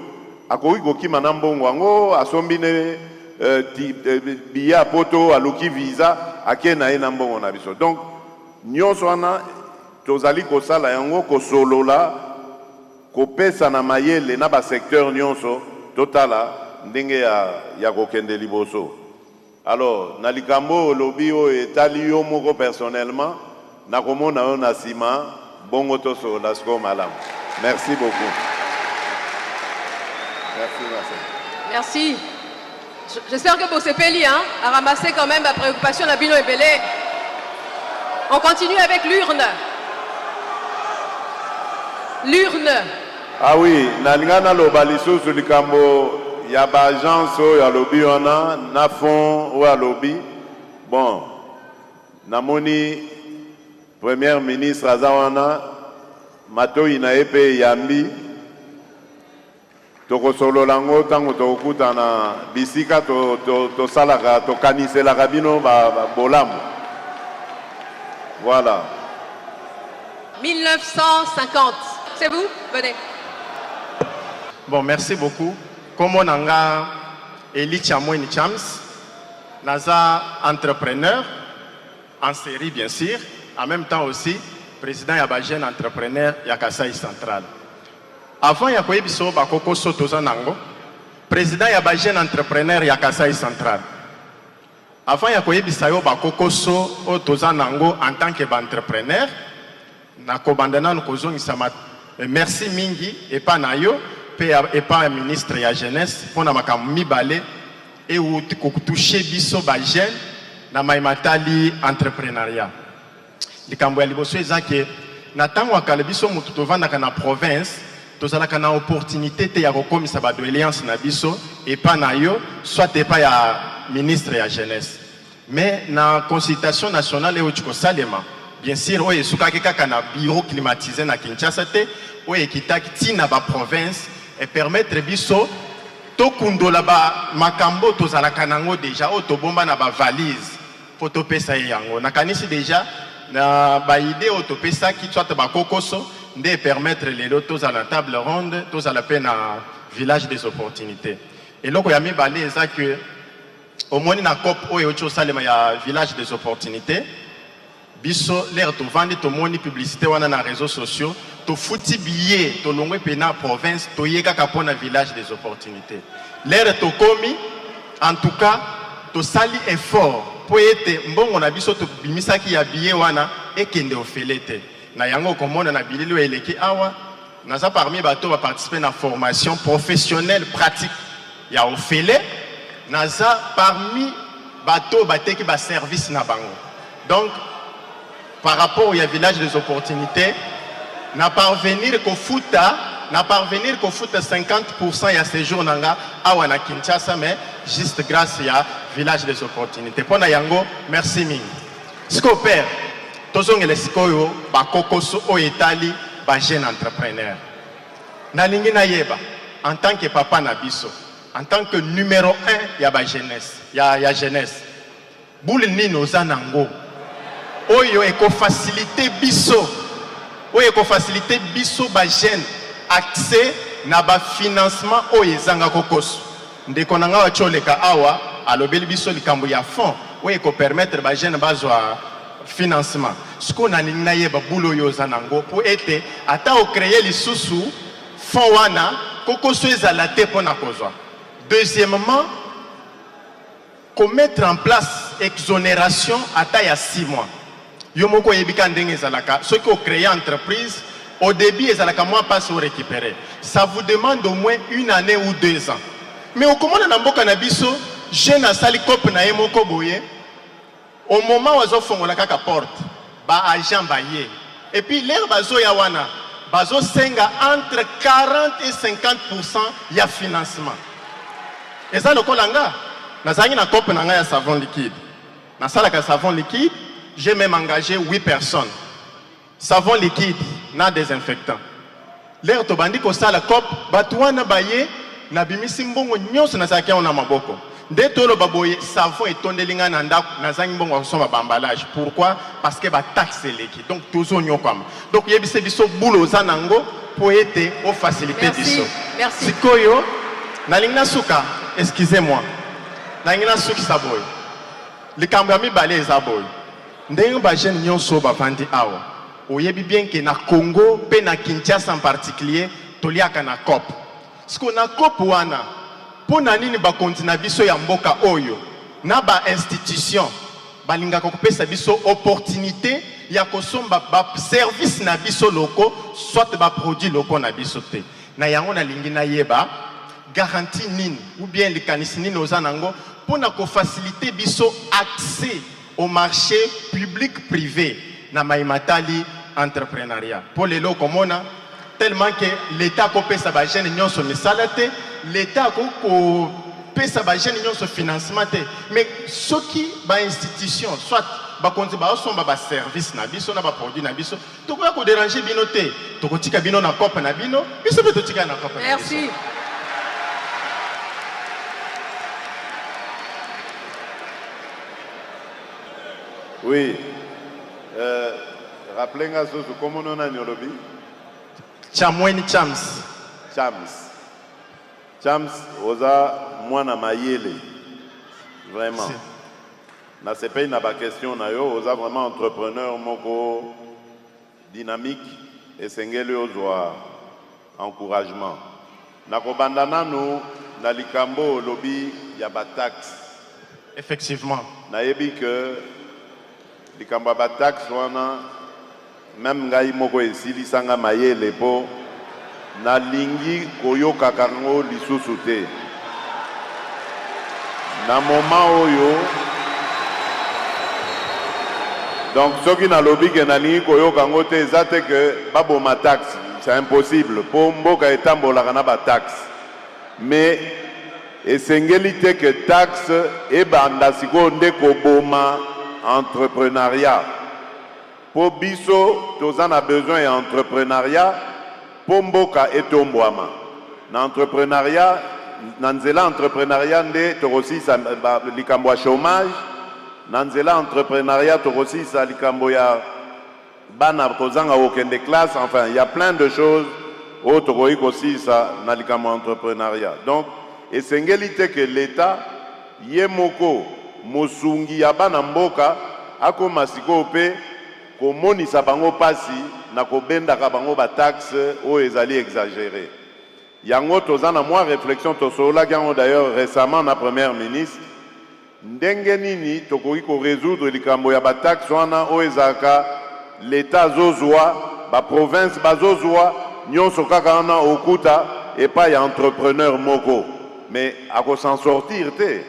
akoki koki manambongo ango asombine biya poto aluki visa akena ena mbongo na biso. Donc nyonso wana tozali ko sala yango ko solola ko pesa na mayele na ba secteur nyonso totala ndenge ya kokende liboso. Alors na likambo lobi o etali yo moko personnellement na komona yo na sima bongo to so la sko malam. Merci beaucoup. Merci. J'espère que Bossepeli a ramassé quand même la préoccupation de Bino Ebele. On continue avec l'urne. L'urne. Ah oui, nalingana lobaliso sur likambo ya ba agence oyo alobi wana na fond oyo alobi bon namoni premier ministre aza wana matoi na ye mpe yambi tokosolola ngo ntango tokokutana bisika tosalaka tokaniselaka bino bolamu. Voilà. 1950. C'est vous? Venez. Bon, merci beaucoup. Comme on a Eli Chamouini Chams, Naza entrepreneur en série bien sûr, en même temps aussi président Yabajen entrepreneur Yakasai Central. Avant Yakoyebiso Bakoko Sotozanango, président Yabajen entrepreneur Yakasai Central. Avant Yakoyebisayo Bakoko Sotozanango en tant qu'entrepreneur, Nakobandana Nkozong Samat. Merci Mingi et pas Nayo. Et pas un ministre de la jeunesse pour nous balé et où toucher biso ba jeune na maimatali entrepreneuriat. Les Cambouais liboso ezake na tango akale biso mutu tovanda na province tozala kana opportunité te ya kokomisa ba doléance na biso et pas na yo soit pas ya ministre de la jeunesse. Mais na consultation nationale et au salema bien sûr oye sukaki kaka na bureau climatisé na Kinshasa te oye kitaki tina ba province et permettre biso to kundola ba makambo to zala kanango déjà o to bomba na ba valise pour to pesa yango na kanisi déjà na ba idée o to pesa ki soit ba kokoso de permettre les lotos à la table ronde to zala pe na village des opportunités et loko ya mi balé eza que au moins na cop o e ocho salema ya village des opportunités biso l'air to vendre to moni publicité wana na réseaux sociaux to fouti billet to longwe pena province to yeka kapona village des opportunités l'air to komi en tout cas to sali effort pour être mbongo na biso to bimisaki ya billet wana ekende ofelete na yango komona na bililo eleki awa naza parmi bato ba participer na formation professionnelle pratique ya ofele naza parmi bato bateki ba service na bango donc par rapport au village des opportunités, n'a parvenir qu'au futa 50% ya séjour nanga awana Kinshasa mais juste grâce à village des opportunités. Pona yango merci mingi. Siko père, tozongele sikoyo ba kokoso o etali ba jeune entrepreneur. Na lingi na yeba en tant que papa na biso, en tant que numéro 1 ya ba jeunesse, ya jeunesse. Boule nino zanango. Oyo eko faciliter biso ba jeune accès na ba financement oyo ezanga kokoso ndeko nanga wa choleka awa alobeli biso likambo ya fond oyo eko permettre ba jeune bazwa financement siko na ninga yeba bulo yo zanango pour être ata o créer lisusu fond wana kokoso ezala te pona kozwa. Deuxièmement, mettre en place exonération ata ya 6 mois. Yomoko yebika ndenge zalaka ceux qui ont créé entreprise au début ezalaka moi pas au récupérer ça vous demande au moins 1 année ou 2 ans mais au comment na mboka na biso jeune asali cop na yemoko boye au moment wazo fongola kaka porte ba agent baye et puis l'air bazo ya wana bazo senga entre 40 et 50% ya financement eza lokolanga nazangi na cop na nga ya savon liquide na sala ka savon liquide. J'ai même engagé 8 personnes. Savon liquide, na désinfectant. L'air to bandi ko sala cop, batuana baye, na bimisi mbongo nyonso na sakia ona maboko. Dès tolo baboye, savon et tondelinga na ndako, na zangi mbongo soma bambalage. Pourquoi? Parce que ba taxe liquide. Donc toujours nyokam. Donc yebise biso boulot zanango pour être au facilité biso. Merci. Sikoyo, na lingna suka, excusez-moi. Na lingna suki saboy. Le kambami balé zaboy. Ndenge ba jeune nyonso ba vandi awa oyebi bien que na Congo pe na Kinshasa en particulier toliaka na COP siko na COP wana pona nini ba kontina biso ya mboka oyo na ba institution balinga ko pesa biso opportunité ya kosomba ba service na biso loko soit ba produit loko na biso te na yango na lingi na yeba garantie nini ou bien likanisi nini ozanango pona ko faciliter biso accès au marché public-privé na maimatali entrepreneuriat. Pour les lots comme on a, tellement que l'État copé sa bagène nyon so misalate, l'État peut s'abager ce financement. Mais ce qui est institution, soit ba service na biso na ba produit na biso to ko déranger binoté to ko tika bino na cope na bino biso be to tika na cope. Merci. Oui. Rappelez-moi comment on a nyolobi. Chamweni Chams. Chams oza mwana mayele. Vraiment. Na ce pays n'a pas question na yo, oza vraiment entrepreneur moko dynamique et sengeli ozwa encouragement. Na kobandana nous na likambo lobby ya ba taxe. Effectivement. Na yebi que likambo ba taxe wana même ngai moko esili sanga mayele po na lingi koyoka kango lisusu te. Na moment oyo donc ceux qui n'ont lobby que nani koyo kango te zate que babo ma taxe c'est impossible pour mboka etambola kana ba taxe mais esengeli te que taxe e banda siko nde ko boma entrepreneuriat pour biso tozan a besoin d'entrepreneuriat pour mboka etombwama na entrepreneuriat na nzela entrepreneuriat nde torosi sa likambo ya chômage. Nanzela entrepreneuriat aussi ça likambo ya bana kozanga okende classe, enfin il y a plein de choses autres aussi ça na likambo entrepreneuriat. Donc esengelite que l'État yemoko mosungi ya bana mboka akoma sikope komonisa bango pasi na kobenda ka bango ba taxe o ezali exagéré. Yango tozana moi réflexion tosola gango d'ailleurs récemment na première ministre ndenge nini tokoki ko résoudre likambo ya ba taxe wana o ezaka l'État zozwa ba province bazozwa nyonso kaka wana okuta et pas ya entrepreneur moko mais ako s'en sortir te.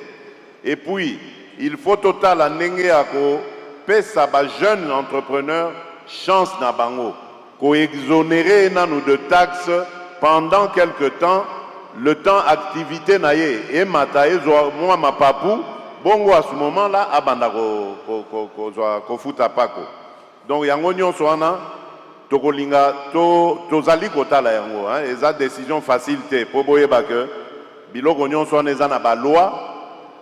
Et puis il faut total ndenge ya ko pesa ba jeune entrepreneur chance na bango ko exonérer nanu de taxes pendant quelque temps, le temps activité na ye et mata ezwa moi ma papu bongo à ce moment-là, abanda ko futa pako. Donc yango nyonso wana tokolinga tozali kotala yango hein, eza décision facilité po boyeba que biloko nyonso wana eza na ba loi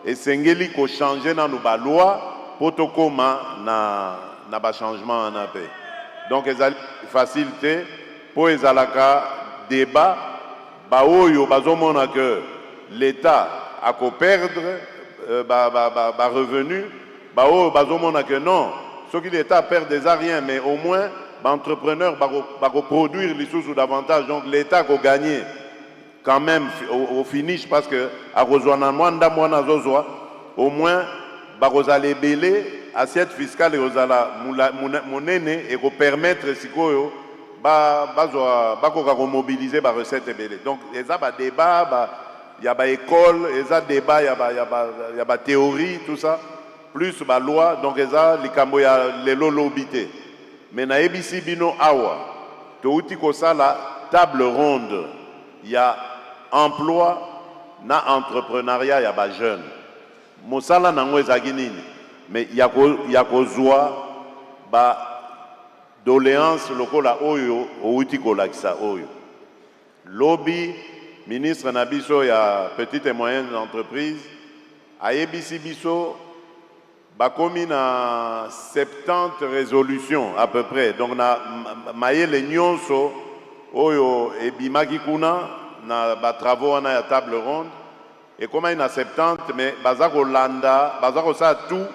et sengeli ko changer na no ba loi po tokoma na ba changement na pe. Donc ezali facilité po ezalaka débat ba oyo bazomona que l'État a ko perdre revenu, bazomona que non, ce qui l'État perd déjà rien, mais au moins, l'entrepreneur va produire les sous davantage, donc l'État va gagner quand même au finish, parce que à au moins, va belé assiette fiscale et monnaie et permettre si mobiliser la recette belé. Donc, il y a des débats. Il y a des écoles, il y a des débats, il y a des théories, tout ça, plus la loi, donc il y a les lobité. Mais dans ABC Bino Awa, tu as la table ronde, il y a emploi, na entrepreneuriat, il y a des jeunes. Mosala nango ezaginini, mais il y a kozwa ba doléance lokola oyo outi kolakisa oyo. Lobby ministre Nabiso, il y a petites et moyennes entreprises. À ABC Biso, bakomi na 70 résolutions à peu près. Donc, na maye les nyonso, oyo et bimaki kuna, na ba travaux na ya table ronde. Et comme il y a 70, mais bazako landa, bazako ça tout,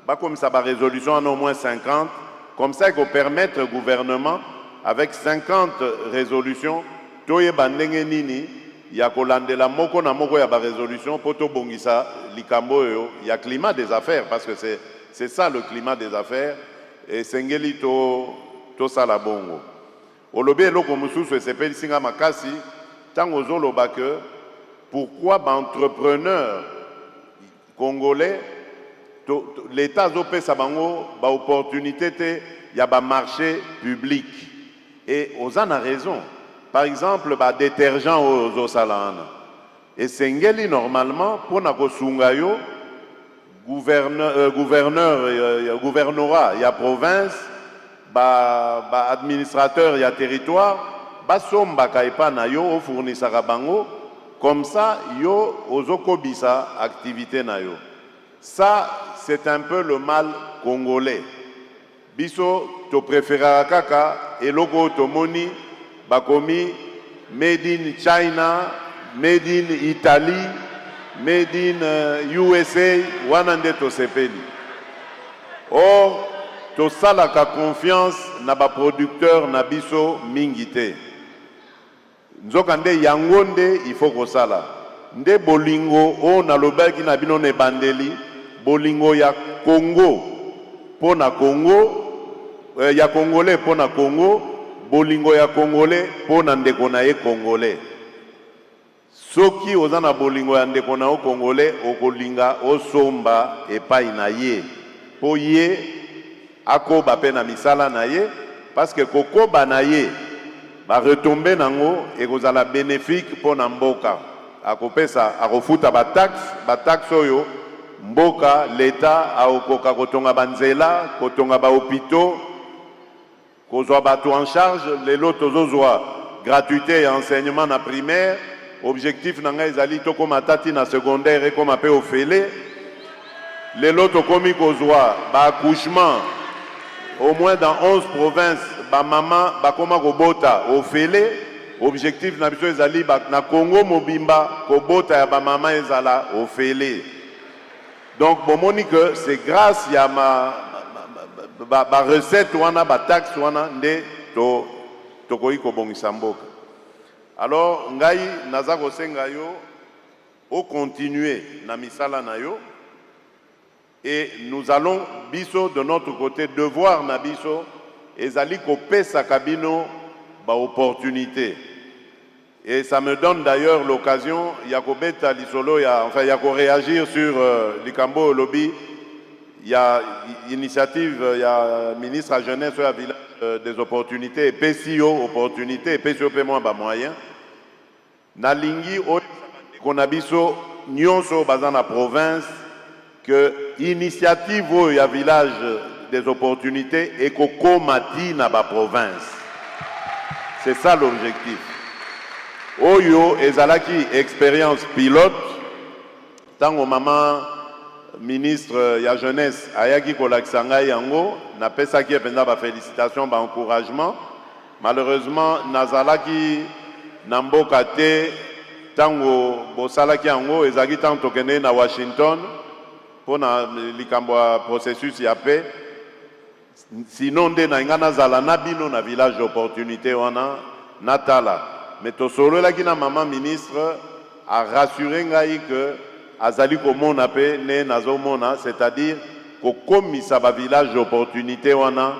bakomi sa ba résolution en au moins 50. Comme ça, il faut permettre au gouvernement, avec 50 résolutions, toye bandenge nini, il y a kolandela moko na moko ya ba résolution poto bongisa likambo yo, il y a climat des affaires parce que c'est ça le climat des affaires et sengeli to sala bongo. Olobe eloko mususu esepeli singa makasi tango zoloba que pourquoi ba entrepreneur congolais l'État zopesa bango ba opportunité te ya ba marché public et aux en a raison. Par exemple, détergent aux salana. Et sengeli normalement pour na kosunga yo gouvernorat ya province ba administrateur ya territoire ba somba kaipa na yo o fournissaka bango comme ça yo ozokobisa activité na yo. Ça c'est un peu le mal congolais. Biso to préférera kaka eloko tomoni bakomi made in China, made in Italy, made in USA, wanande to sepeli. Or, to salaka confiance na ba producteur na biso mingite. Nzokande yangonde il faut ko sala. Nde bolingo o na lobaki na bino ne bandeli, bolingo ya Congo pona Congo, ya Congolais pona Congo, bolingo ya Congolais pona ndeko na ye Congolais. Soki ozana bolingo ya ndeko na o Congolais okolinga osomba epai na ye po ye akoba pe na misala na ye parce que kokoba na ye ba retomber nango ekozala bénéfique po na mboka akopesa akofuta ba taxe oyo mboka l'État aokoka kotonga banzela kotonga ba hôpitaux kozwa bato en charge lelo tozozwa gratuité et enseignement na primaire. Objectif nanga ezali toko matati na secondaire et comme appel au félé. Les lots komi kozwa ba accouchement au moins dans 11 provinces ba maman ba koma kobota au félé. Objectif na biso ezali ba na Congo mobimba kobota ya ba maman ezala au félé. Donc bomoni que c'est grâce ya ba recette wana ba taxe wana nde to koyi ko bongisa mboka. Alors, ngai naza kosenga yo o continuer na misala na yo et nous allons biso de notre côté devoir na biso ezali kopesa kabino ba opportunité. Et ça me donne d'ailleurs l'occasion yakobeta lisolo ya enfin yako réagir sur likambo lobby ya initiative ya ministre à jeunesse à village des opportunités et PCO opportunités et PCO paiement ba moyen nalingi o konabiso nyonso bazana province que initiative o ya village des opportunités et kokomati na ba province. C'est ça l'objectif. Oyo ezalaki expérience pilote tango maman ministre ya jeunesse ayaki kolakisa ngai yango napesaki ependa ba félicitations ba encouragement. Malheureusement nazalaki na mboka te tango bosalaki yango ezalaki tango tokende na Washington pona likambo ya processus ya paix. Sinon nde na nga nazala na bino na village d'opportunité wana natala. Mais tosololaki na maman ministre a rassuré ngai que azali komona pe ne nazomona, c'est-à-dire kokomisa ba village d'opportunité wana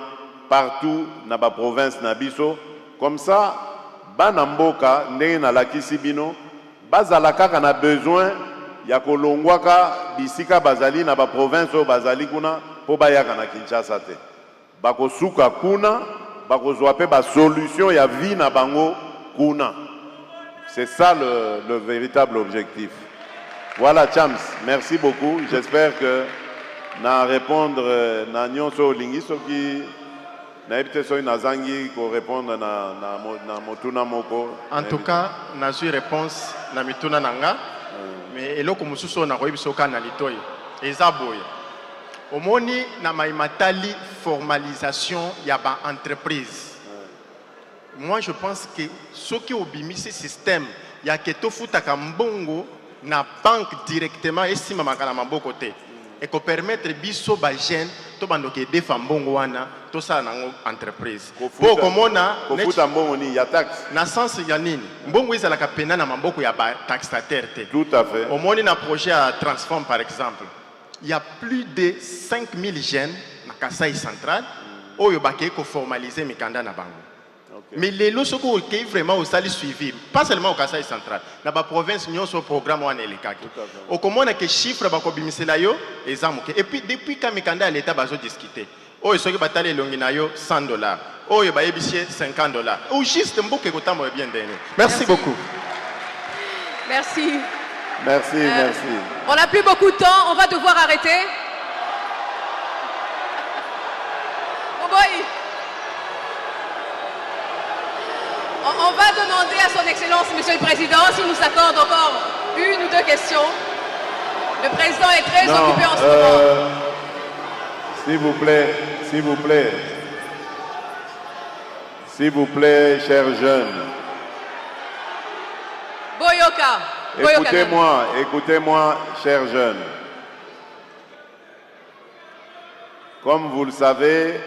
partout na ba province na biso. Comme ça bana mboka ndenge na lakisi bino bazala kaka na besoin ya kolongwaka bisika bazali na ba province o bazali kuna po bayaka na Kinshasa te. Bakosuka kuna bakozwa pe ba solution ya vie na bango kuna. C'est ça le véritable objectif. Voilà Chams, merci beaucoup. J'espère que na répondre na nyonso lingiso ki na ebite so nazangi ko répondre na motuna moko. En tout cas, na eu réponse na mituna nanga. Mais eloko mususu na koyibiso kana litoyi. Eza boye. Omoni na maimatali formalisation ya ba entreprise. Moi je pense que ce qui obimi ce système ya keto futaka mbongo na banque directement estima makala maboko te. Et qu'on permettre biso ba jeune to bandoke defa mbongo wana to sala nango entreprise. Po komona kofuta mbongo ni ya taxe. Na sens ya nini? Mbongo ezala ka pena na maboko ya ba taxataire te. Tout à fait. Omoni na projet à Transform par exemple. Il y a plus de 5000 jeunes na Kasai central oyo baké ko formaliser mikanda na bango. Okay. Mais les lots qui vraiment au sali suivi, pas seulement au Kasai central, dans la province nous avons un programme où on est les cas. Au comment on a que chiffres bako bimisela yo et puis depuis quand mikanda l'état bazo discuter. Oh ceux qui batale longina yo $100. Oh yo ba ebisie $50. Ou juste mboko ko tambo bien dernier. Merci beaucoup. Merci. Merci, merci. On n'a plus beaucoup de temps, on va devoir arrêter. Oh boy. On va demander à son Excellence, Monsieur le Président, s'il nous accorde encore une ou deux questions. Le Président est très occupé en ce moment. S'il vous plaît, s'il vous plaît. S'il vous plaît, chers jeunes. Boyoka. Écoutez-moi, chers jeunes. Comme vous le savez,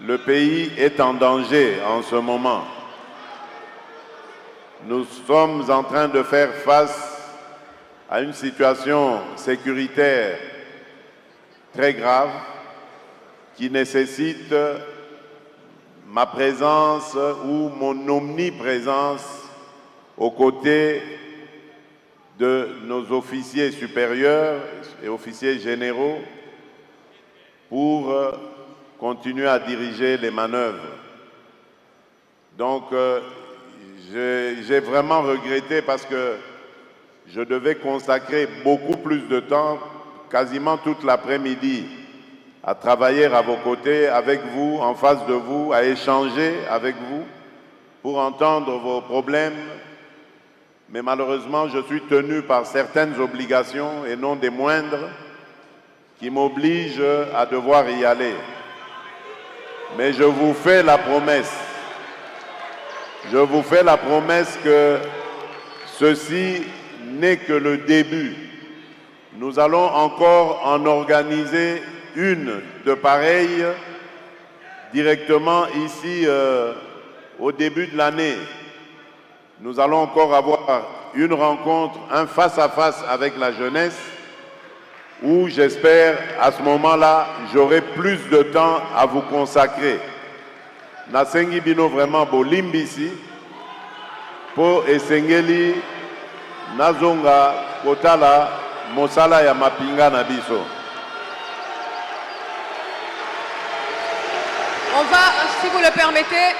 le pays est en danger en ce moment. Nous sommes en train de faire face à une situation sécuritaire très grave qui nécessite ma présence ou mon omniprésence aux côtés de nos officiers supérieurs et officiers généraux pour continuer à diriger les manœuvres. Donc, j'ai vraiment regretté parce que je devais consacrer beaucoup plus de temps, quasiment toute l'après-midi, à travailler à vos côtés, avec vous, en face de vous, à échanger avec vous pour entendre vos problèmes. Mais malheureusement, je suis tenu par certaines obligations, et non des moindres, qui m'obligent à devoir y aller. Mais je vous fais la promesse. Je vous fais la promesse que ceci n'est que le début. Nous allons encore en organiser une de pareille directement ici au début de l'année. Nous allons encore avoir une rencontre, un face-à-face avec la jeunesse où j'espère à ce moment-là, j'aurai plus de temps à vous consacrer. Nasengi bino vraiment bolimbisi po esengeli nazonga kotala mosala ya mapinga na biso. On va, si vous le permettez,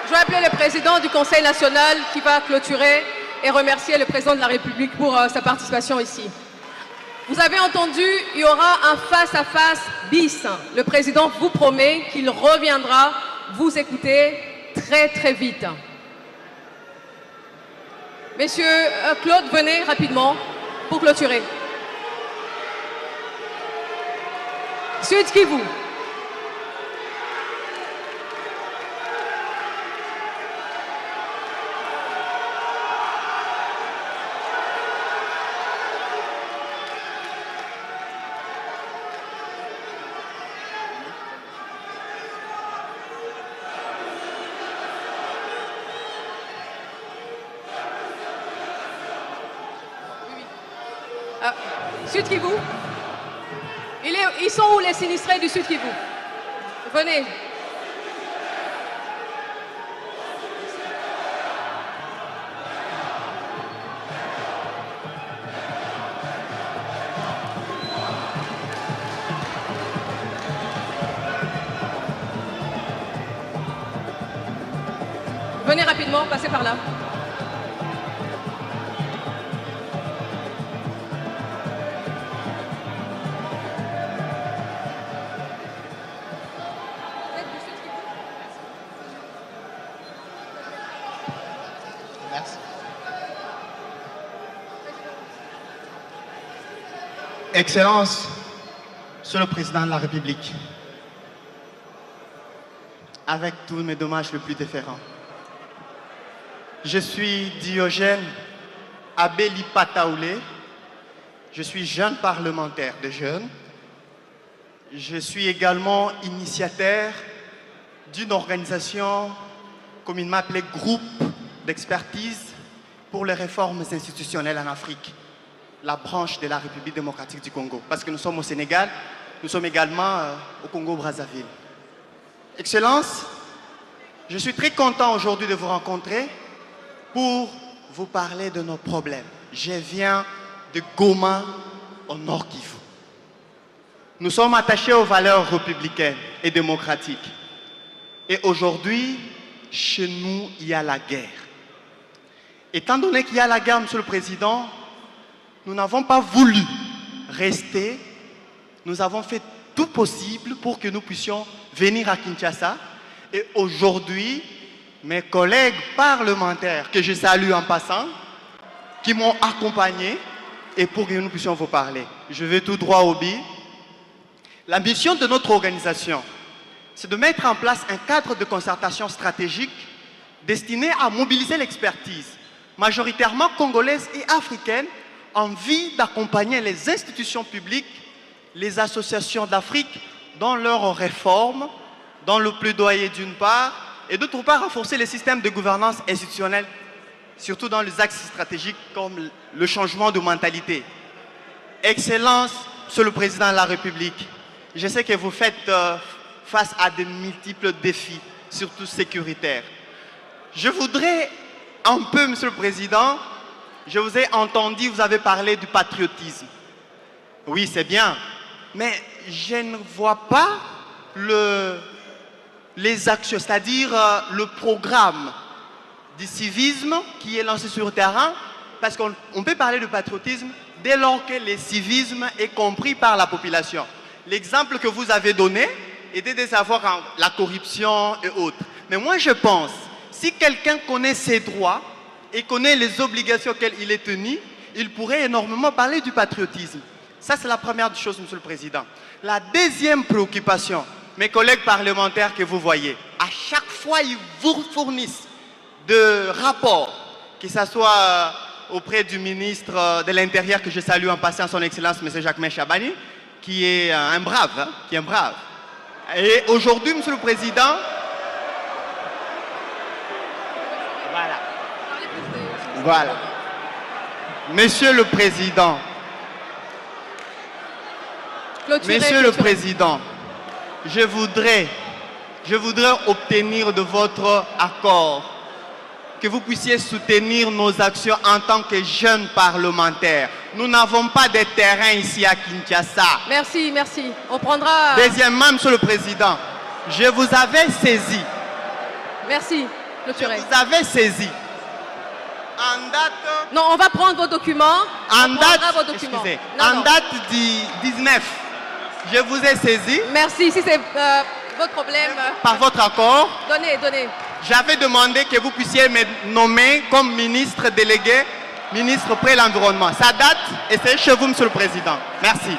je vais appeler le président du Conseil national qui va clôturer et remercier le président de la République pour sa participation ici. Vous avez entendu, il y aura un face-à-face bis. Le président vous promet qu'il reviendra vous écouter très très vite. Messieurs, Claude, venez rapidement pour clôturer. Sud Kivu. Sud Kivu. Ils sont où les sinistrés du Sud Kivu? Venez. Venez rapidement, passez par là. Excellence, Monsieur le Président de la République, avec tous mes dommages les plus déférents, je suis Diogène Abeli Pataoulé, je suis jeune parlementaire de jeunes, je suis également initiateur d'une organisation communément appelée Groupe d'expertise pour les réformes institutionnelles en Afrique, la branche de la République démocratique du Congo. Parce que nous sommes au Sénégal, nous sommes également au Congo-Brazzaville. Excellence, je suis très content aujourd'hui de vous rencontrer pour vous parler de nos problèmes. Je viens de Goma, au Nord Kivu. Nous sommes attachés aux valeurs républicaines et démocratiques. Et aujourd'hui, chez nous, il y a la guerre. Étant donné qu'il y a la guerre, Monsieur le Président, nous n'avons pas voulu rester. Nous avons fait tout possible pour que nous puissions venir à Kinshasa. Et aujourd'hui, mes collègues parlementaires, que je salue en passant, qui m'ont accompagné, et pour que nous puissions vous parler. Je vais tout droit au but. La mission de notre organisation, c'est de mettre en place un cadre de concertation stratégique destiné à mobiliser l'expertise, majoritairement congolaise et africaine, en vue d'accompagner les institutions publiques, les associations d'Afrique dans leurs réformes, dans le plaidoyer d'une part, et d'autre part renforcer les systèmes de gouvernance institutionnelle, surtout dans les axes stratégiques comme le changement de mentalité. Excellence, Monsieur le Président de la République, je sais que vous faites face à de multiples défis, surtout sécuritaires. Je voudrais un peu, Monsieur le Président, je vous ai entendu, vous avez parlé du patriotisme. Oui, c'est bien, mais je ne vois pas les actions, c'est-à-dire le programme du civisme qui est lancé sur le terrain, parce qu'on peut parler de patriotisme dès lors que le civisme est compris par la population. L'exemple que vous avez donné était de savoir la corruption et autres. Mais moi je pense, si quelqu'un connaît ses droits et connaît les obligations auxquelles il est tenu, il pourrait énormément parler du patriotisme. Ça c'est la première chose, Monsieur le Président. La deuxième préoccupation, mes collègues parlementaires que vous voyez, à chaque fois ils vous fournissent de rapports, que ce soit auprès du ministre de l'Intérieur, que je salue en passant son Excellence, M. Jacquemain Chabani, qui est un brave, hein, qui est un brave. Et aujourd'hui, Monsieur le Président, voilà. Monsieur le Président, Monsieur le Président, je voudrais obtenir de votre accord que vous puissiez soutenir nos actions en tant que jeunes parlementaires. Nous n'avons pas de terrain ici à Kinshasa. Merci, merci. On prendra... Deuxièmement, Monsieur le Président, je vous avais saisi. Merci, clôturé. Je vous avais saisi. En date... Non, on va prendre vos documents. En date du 19, je vous ai saisi. Merci, si c'est votre problème. Par votre accord. Donnez. J'avais demandé que vous puissiez me nommer comme ministre délégué, ministre près l'environnement. Ça date et c'est chez vous, Monsieur le Président. Merci.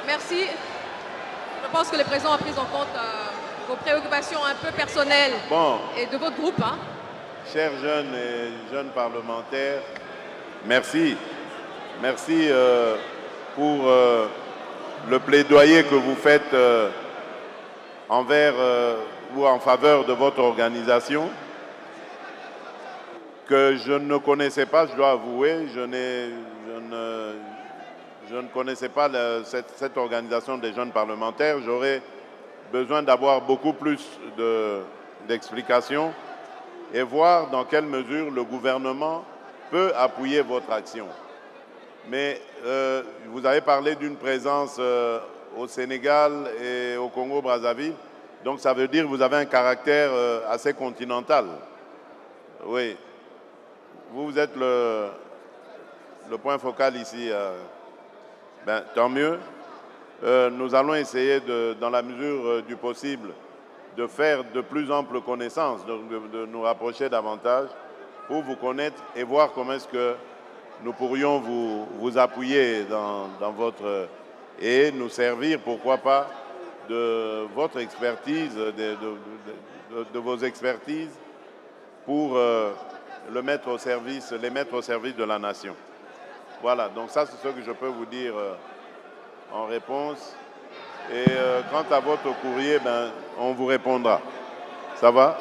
Merci. Je pense que le président a pris en compte vos préoccupations un peu personnelles et de votre groupe. Hein. Chers jeunes et jeunes parlementaires, merci. Merci pour le plaidoyer que vous faites envers ou en faveur de votre organisation, que je ne connaissais pas, je dois avouer, je ne connaissais pas cette organisation des jeunes parlementaires. J'aurais besoin d'avoir beaucoup plus d'explications et voir dans quelle mesure le gouvernement peut appuyer votre action. Mais vous avez parlé d'une présence au Sénégal et au Congo-Brazzaville, donc ça veut dire que vous avez un caractère assez continental. Oui, vous êtes le point focal ici. Ben, tant mieux. Nous allons essayer, dans la mesure du possible, de faire de plus amples connaissances, de nous rapprocher davantage pour vous connaître et voir comment est-ce que nous pourrions vous appuyer dans votre... et nous servir, pourquoi pas, de votre expertise, de vos expertises pour les mettre au service de la nation. Voilà, donc ça c'est ce que je peux vous dire en réponse. Et quant à votre courrier, ben, on vous répondra. Ça va?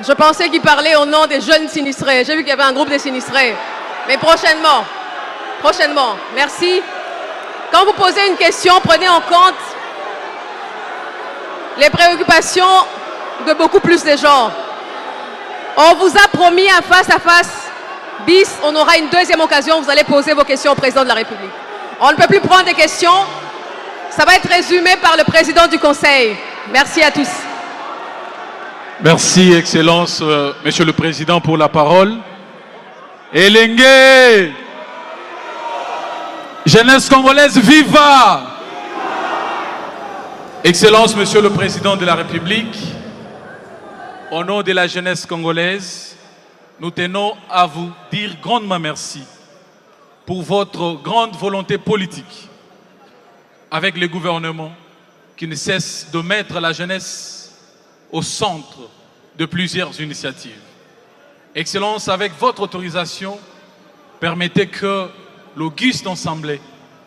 Je pensais qu'il parlait au nom des jeunes sinistrés. J'ai vu qu'il y avait un groupe de sinistrés. Mais prochainement. Merci. Quand vous posez une question, prenez en compte les préoccupations de beaucoup plus de gens. On vous a promis un face-à-face bis. On aura une deuxième occasion. Vous allez poser vos questions au président de la République. On ne peut plus prendre des questions. Ça va être résumé par le président du Conseil. Merci à tous. Merci, Excellence, Monsieur le Président, pour la parole. Elengue, jeunesse congolaise, viva! Excellence, Monsieur le Président de la République, au nom de la jeunesse congolaise, nous tenons à vous dire grandement merci pour votre grande volonté politique avec le gouvernement qui ne cesse de mettre la jeunesse au centre de plusieurs initiatives. Excellence, avec votre autorisation, permettez que l'auguste assemblée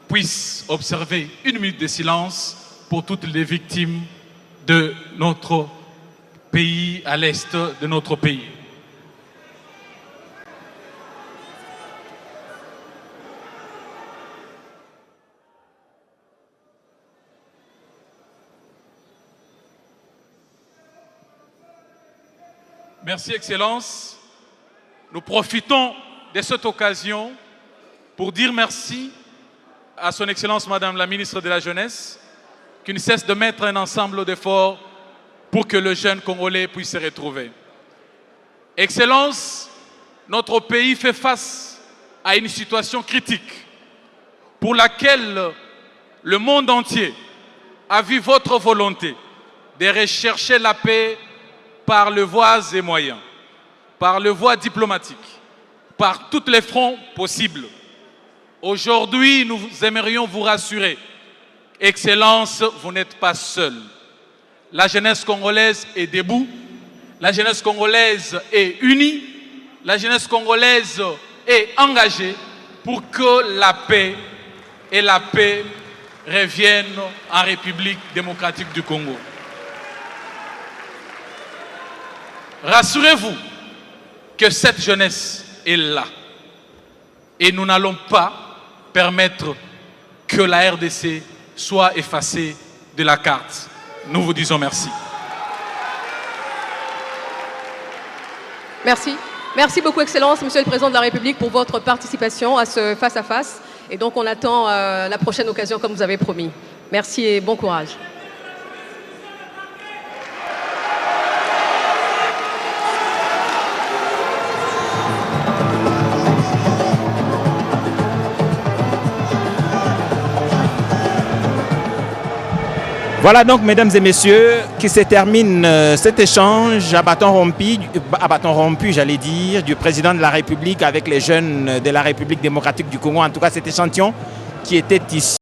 puisse observer 1 minute de silence pour toutes les victimes de notre pays, à l'est de notre pays. Merci, Excellence. Nous profitons de cette occasion pour dire merci à son Excellence Madame la Ministre de la Jeunesse qui ne cesse de mettre un ensemble d'efforts pour que le jeune Congolais puisse se retrouver. Excellence, notre pays fait face à une situation critique pour laquelle le monde entier a vu votre volonté de rechercher la paix par les voies et moyens, par les voies diplomatiques, par tous les fronts possibles. Aujourd'hui, nous aimerions vous rassurer. Excellence, vous n'êtes pas seul. La jeunesse congolaise est debout, la jeunesse congolaise est unie, la jeunesse congolaise est engagée pour que la paix reviennent en République démocratique du Congo. Rassurez-vous que cette jeunesse est là. Et nous n'allons pas permettre que la RDC soit effacée de la carte. Nous vous disons merci. Merci. Merci beaucoup, Excellence, Monsieur le Président de la République, pour votre participation à ce face-à-face. Et donc, on attend la prochaine occasion, comme vous avez promis. Merci et bon courage. Voilà donc, mesdames et messieurs, qui se termine cet échange à bâton rompu, j'allais dire, du président de la République avec les jeunes de la République démocratique du Congo. En tout cas, cet échantillon qui était ici.